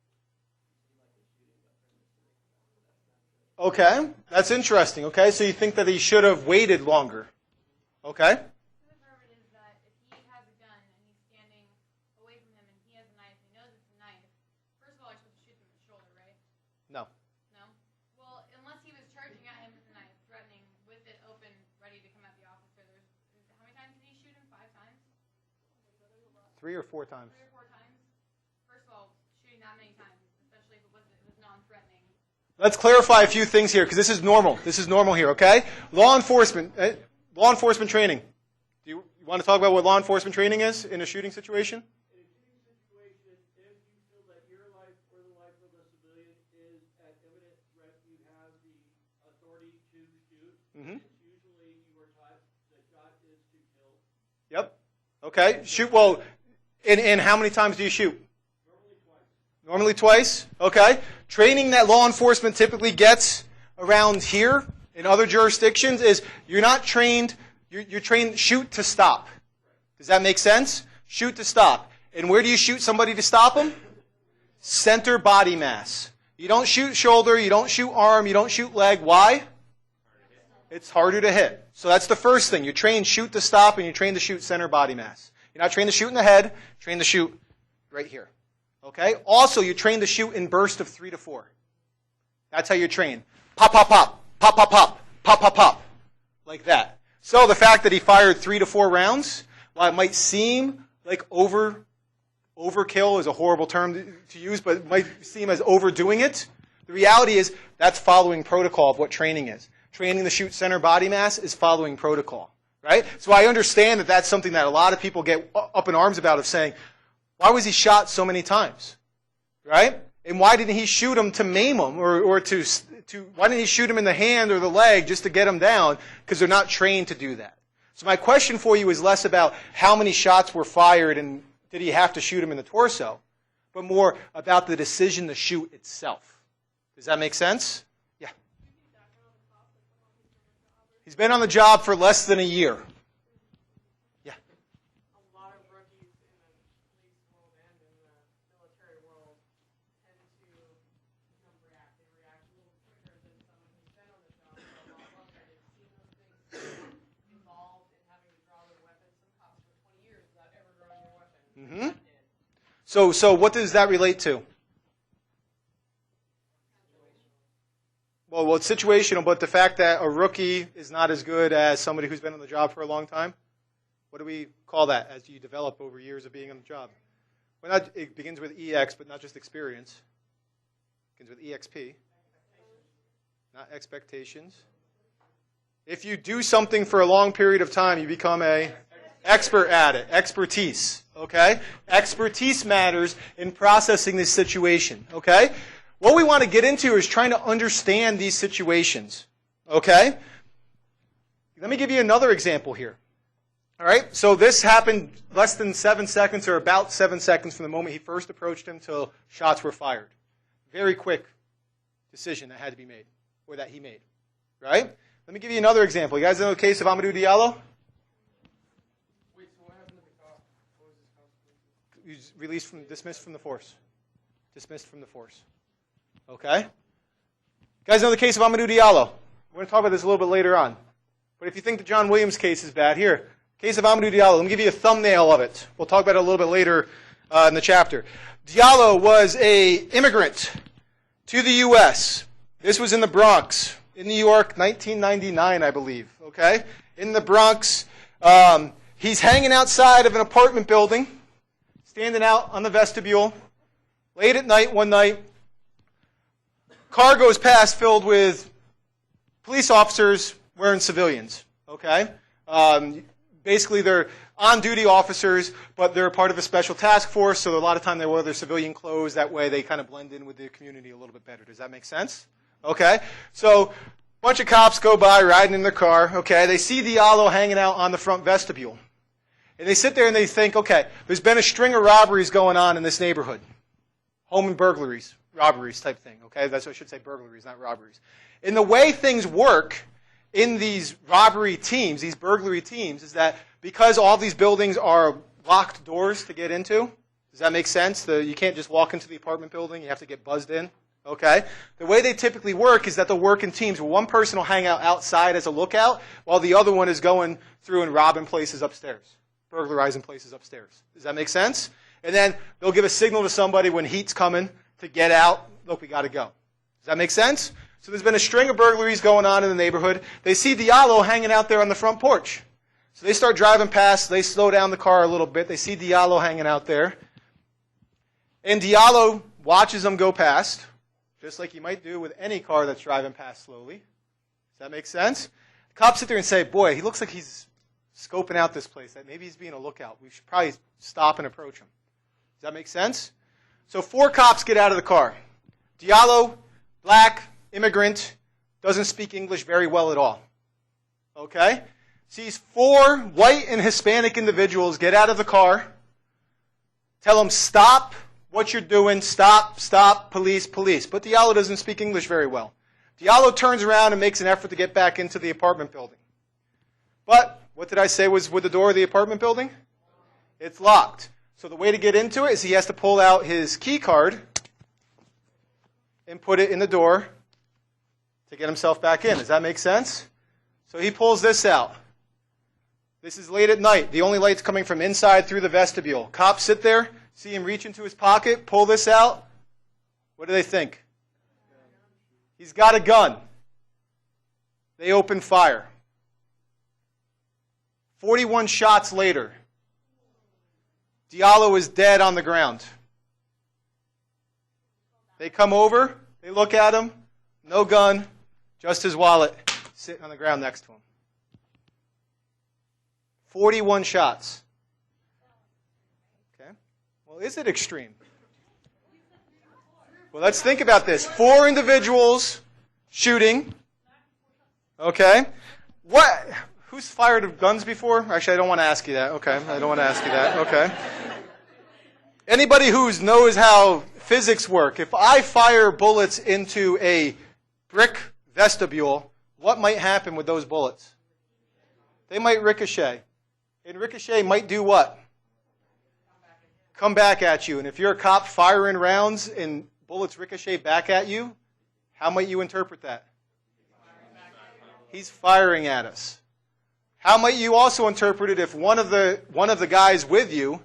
seem like they're shooting, but they're missing. Okay, that's interesting. Okay, so you think that he should have waited longer. Okay. No. No? Well, unless he was charging at him with a knife, threatening, with it open, ready to come at the officer. How many times did he shoot him? 5 times? 3 or 4 times. 3 or 4 times? First of all, shooting that many times, especially if it was non-threatening. Let's clarify a few things here, because this is normal. This is normal here, okay? Law enforcement training. Do you want to talk about what law enforcement training is in a shooting situation? Usually you were taught the shot is to kill. Yep. Okay. Shoot. Well, and how many times do you shoot? Normally twice. Okay. Training that law enforcement typically gets around here in other jurisdictions is you're not trained. You're trained shoot to stop. Does that make sense? Shoot to stop. And where do you shoot somebody to stop them? Center body mass. You don't shoot shoulder, you don't shoot arm, you don't shoot leg. Why? It's harder to hit. So that's the first thing. You train shoot to stop, and you train to shoot center body mass. You're not trained to shoot in the head, train to shoot right here. Okay? Also, you train to shoot in bursts of 3 to 4. That's how you train. Pop, pop, pop, pop, pop, pop, pop, pop, pop. Like that. So the fact that he fired 3 to 4 rounds, while it might seem like overkill is a horrible term to use, but it might seem as overdoing it, the reality is that's following protocol of what training is. Training to shoot center body mass is following protocol. Right? So I understand that that's something that a lot of people get up in arms about, of saying, why was he shot so many times? Right? And why didn't he shoot him to maim him, or why didn't he shoot him in the hand or the leg just to get him down? Because they're not trained to do that. So my question for you is less about how many shots were fired and did he have to shoot him in the torso, but more about the decision to shoot itself. Does that make sense? Yeah. He's been on the job for less than a year. Yeah. A lot of rookies in the police world and in the military world tend to react. They react a little quicker than someone who's been on the job for a lot longer. They've seen those things involved in having to draw their weapons. Some cops for 20 years without ever drawing their weapon. Mm-hmm. So what does that relate to? Well, it's situational, but the fact that a rookie is not as good as somebody who's been on the job for a long time, what do we call that as you develop over years of being on the job? Well, it begins with EX, but not just experience. It begins with EXP, not expectations. If you do something for a long period of time, you become an expert at it, expertise, okay? Expertise matters in processing this situation, okay? What we want to get into is trying to understand these situations, okay? Let me give you another example here. All right, so this happened less than 7 seconds, or about 7 seconds from the moment he first approached him till shots were fired. Very quick decision that had to be made, or that he made, right? Let me give you another example. You guys know the case of Amadou Diallo? Wait, so what happened to the cop? What was his consequences? He was released dismissed from the force. Dismissed from the force. Okay? You guys know the case of Amadou Diallo? We're going to talk about this a little bit later on. But if you think the John Williams case is bad, here, case of Amadou Diallo. Let me give you a thumbnail of it. We'll talk about it a little bit later in the chapter. Diallo was an immigrant to the U.S. This was in the Bronx, in New York, 1999, I believe. Okay? In the Bronx, he's hanging outside of an apartment building, standing out on the vestibule, late at night one night. Car goes past filled with police officers wearing civilians, okay? Basically, they're on-duty officers, but they're part of a special task force, so a lot of time they wear their civilian clothes. That way they kind of blend in with the community a little bit better. Does that make sense? Okay? So a bunch of cops go by riding in their car, okay? They see Diallo hanging out on the front vestibule. And they sit there and they think, okay, there's been a string of robberies going on in this neighborhood. Home and burglaries. Robberies type thing, okay? That's what I should say, burglaries, not robberies. In the way things work in these robbery teams, these burglary teams, is that because all these buildings are locked doors to get into, does that make sense? You can't just walk into the apartment building, you have to get buzzed in, okay? The way they typically work is that they'll work in teams where one person will hang out outside as a lookout, while the other one is going through and robbing places upstairs, burglarizing places upstairs. Does that make sense? And then they'll give a signal to somebody when heat's coming to get out. Look, we got to go. Does that make sense? So there's been a string of burglaries going on in the neighborhood. They see Diallo hanging out there on the front porch. So they start driving past. They slow down the car a little bit. They see Diallo hanging out there. And Diallo watches them go past, just like you might do with any car that's driving past slowly. Does that make sense? The cops sit there and say, boy, he looks like he's scoping out this place. That maybe he's being a lookout. We should probably stop and approach him. Does that make sense? So 4 cops get out of the car. Diallo, black, immigrant, doesn't speak English very well at all. Okay? Sees 4 white and Hispanic individuals get out of the car, tell him, stop what you're doing, stop, stop, police, police. But Diallo doesn't speak English very well. Diallo turns around and makes an effort to get back into the apartment building. But, what did I say was with the door of the apartment building? It's locked. So the way to get into it is he has to pull out his key card, and put it in the door to get himself back in. Does that make sense? So he pulls this out. This is late at night. The only light's coming from inside through the vestibule. Cops sit there, see him reach into his pocket, pull this out. What do they think? He's got a gun. They open fire. 41 shots later, Diallo is dead on the ground. They come over, they look at him, no gun, just his wallet sitting on the ground next to him. 41 shots. Okay. Well, is it extreme? Well, let's think about this. 4 individuals shooting. Okay. What? Who's fired guns before? Actually, I don't want to ask you that. Okay. I don't want to ask you that. Okay. Anybody who knows how physics work, if I fire bullets into a brick vestibule, what might happen with those bullets? They might ricochet. And ricochet might do what? Come back at you. And if you're a cop firing rounds and bullets ricochet back at you, how might you interpret that? He's firing at us. How might you also interpret it if one of the guys with you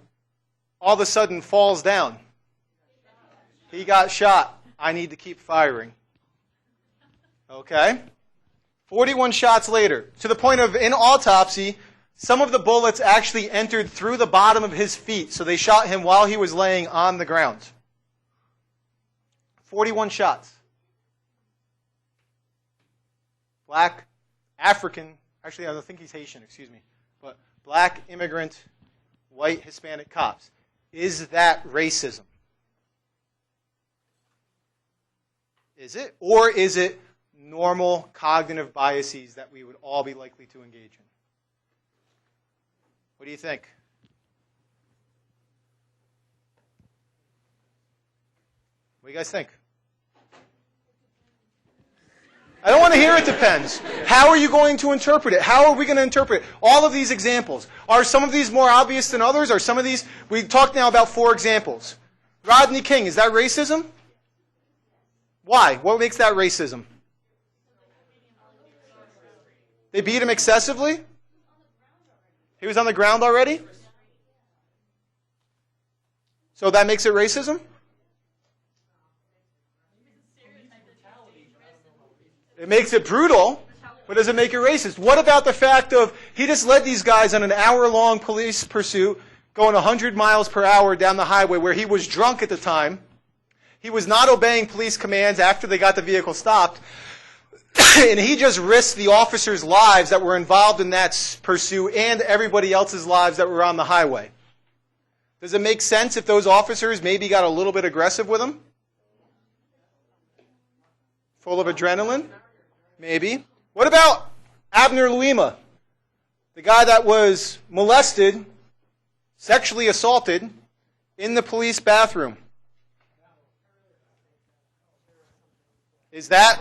all of a sudden falls down? He got shot. I need to keep firing. Okay? 41 shots later, to the point of, in autopsy, some of the bullets actually entered through the bottom of his feet, so they shot him while he was laying on the ground. 41 shots. Black, African, actually I don't think he's Haitian, excuse me, but black, immigrant, white, Hispanic cops. Is that racism? Is it? Or is it normal cognitive biases that we would all be likely to engage in? What do you think? What do you guys think? I don't want to hear it depends. How are you going to interpret it? How are we going to interpret all of these examples? Are some of these more obvious than others? Are some of these, we talked now about 4 examples. Rodney King, is that racism? Why? What makes that racism? They beat him excessively? He was on the ground already? So that makes it racism? It makes it brutal, but does it make it racist? What about the fact of he just led these guys on an hour-long police pursuit going 100 miles per hour down the highway where he was drunk at the time. He was not obeying police commands after they got the vehicle stopped. And he just risked the officers' lives that were involved in that pursuit and everybody else's lives that were on the highway. Does it make sense if those officers maybe got a little bit aggressive with him? Full of adrenaline? Maybe. What about Abner Lima? The guy that was molested, sexually assaulted in the police bathroom. Is that's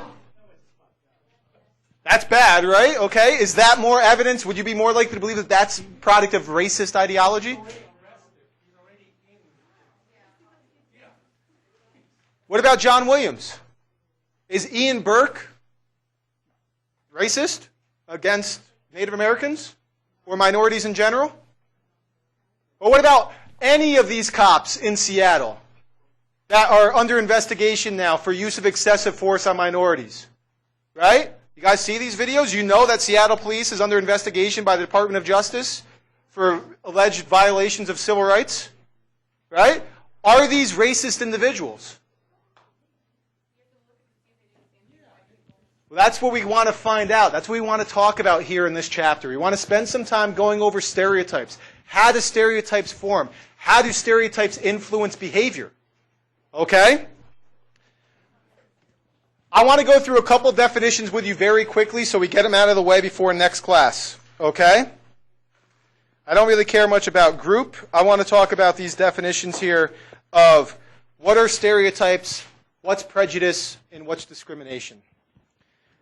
bad, right? Okay. Is that more evidence? Would you be more likely to believe that that's a product of racist ideology? What about John Williams? Is Ian Burke racist against Native Americans or minorities in general? Or what about any of these cops in Seattle that are under investigation now for use of excessive force on minorities? Right? You guys see these videos? You know that Seattle police is under investigation by the Department of Justice for alleged violations of civil rights? Right? Are these racist individuals? Well, that's what we want to find out. That's what we want to talk about here in this chapter. We want to spend some time going over stereotypes. How do stereotypes form? How do stereotypes influence behavior? Okay? I want to go through a couple definitions with you very quickly so we get them out of the way before next class. Okay? I don't really care much about group. I want to talk about these definitions here of what are stereotypes, what's prejudice, and what's discrimination.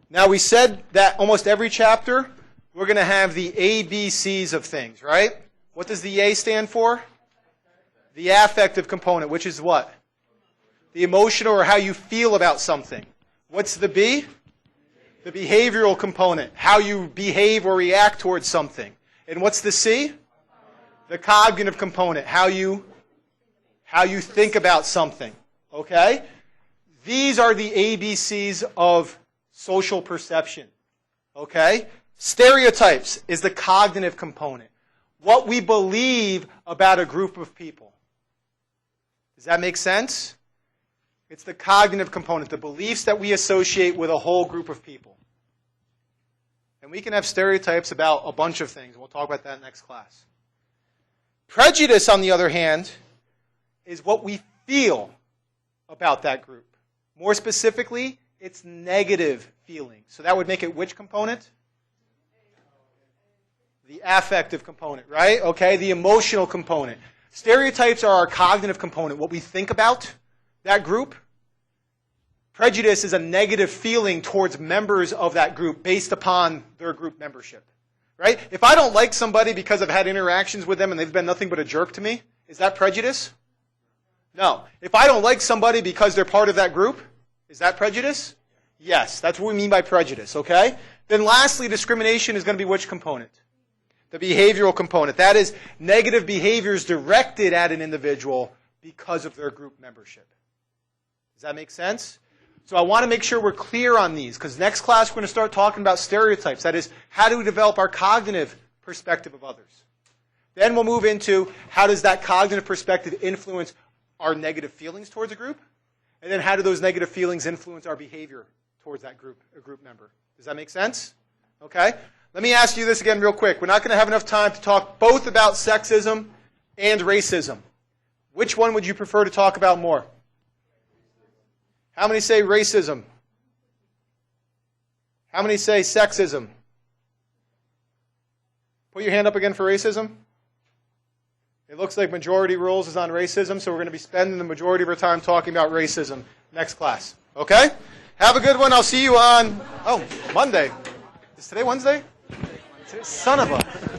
Now, we said that almost every chapter, we're going to have the ABCs of things, right? What does the A stand for? The affective component, which is what? The emotional or how you feel about something. What's the B? The behavioral component, how you behave or react towards something. And what's the C? The cognitive component, how you think about something. Okay? These are the ABCs of social perception. Okay? Stereotypes is the cognitive component. What we believe about a group of people. Does that make sense? It's the cognitive component, the beliefs that we associate with a whole group of people. And we can have stereotypes about a bunch of things. We'll talk about that next class. Prejudice, on the other hand, is what we feel about that group. More specifically, it's negative feelings. So that would make it which component? The affective component, right? Okay, the emotional component. Stereotypes are our cognitive component, what we think about that group. Prejudice is a negative feeling towards members of that group based upon their group membership. Right? If I don't like somebody because I've had interactions with them and they've been nothing but a jerk to me, is that prejudice? No. If I don't like somebody because they're part of that group, is that prejudice? Yes. That's what we mean by prejudice, okay? Then lastly, discrimination is going to be which component? The behavioral component. That is negative behaviors directed at an individual because of their group membership. Does that make sense? So I want to make sure we're clear on these, because next class we're going to start talking about stereotypes. That is, how do we develop our cognitive perspective of others? Then we'll move into how does that cognitive perspective influence our negative feelings towards a group? And then how do those negative feelings influence our behavior towards that group, a group member? Does that make sense? Okay? Let me ask you this again real quick. We're not going to have enough time to talk both about sexism and racism. Which one would you prefer to talk about more? How many say racism? How many say sexism? Put your hand up again for racism. It looks like majority rules is on racism, so we're going to be spending the majority of our time talking about racism next class. Okay? Have a good one. I'll see you on, Monday. Is today Wednesday? Son of a...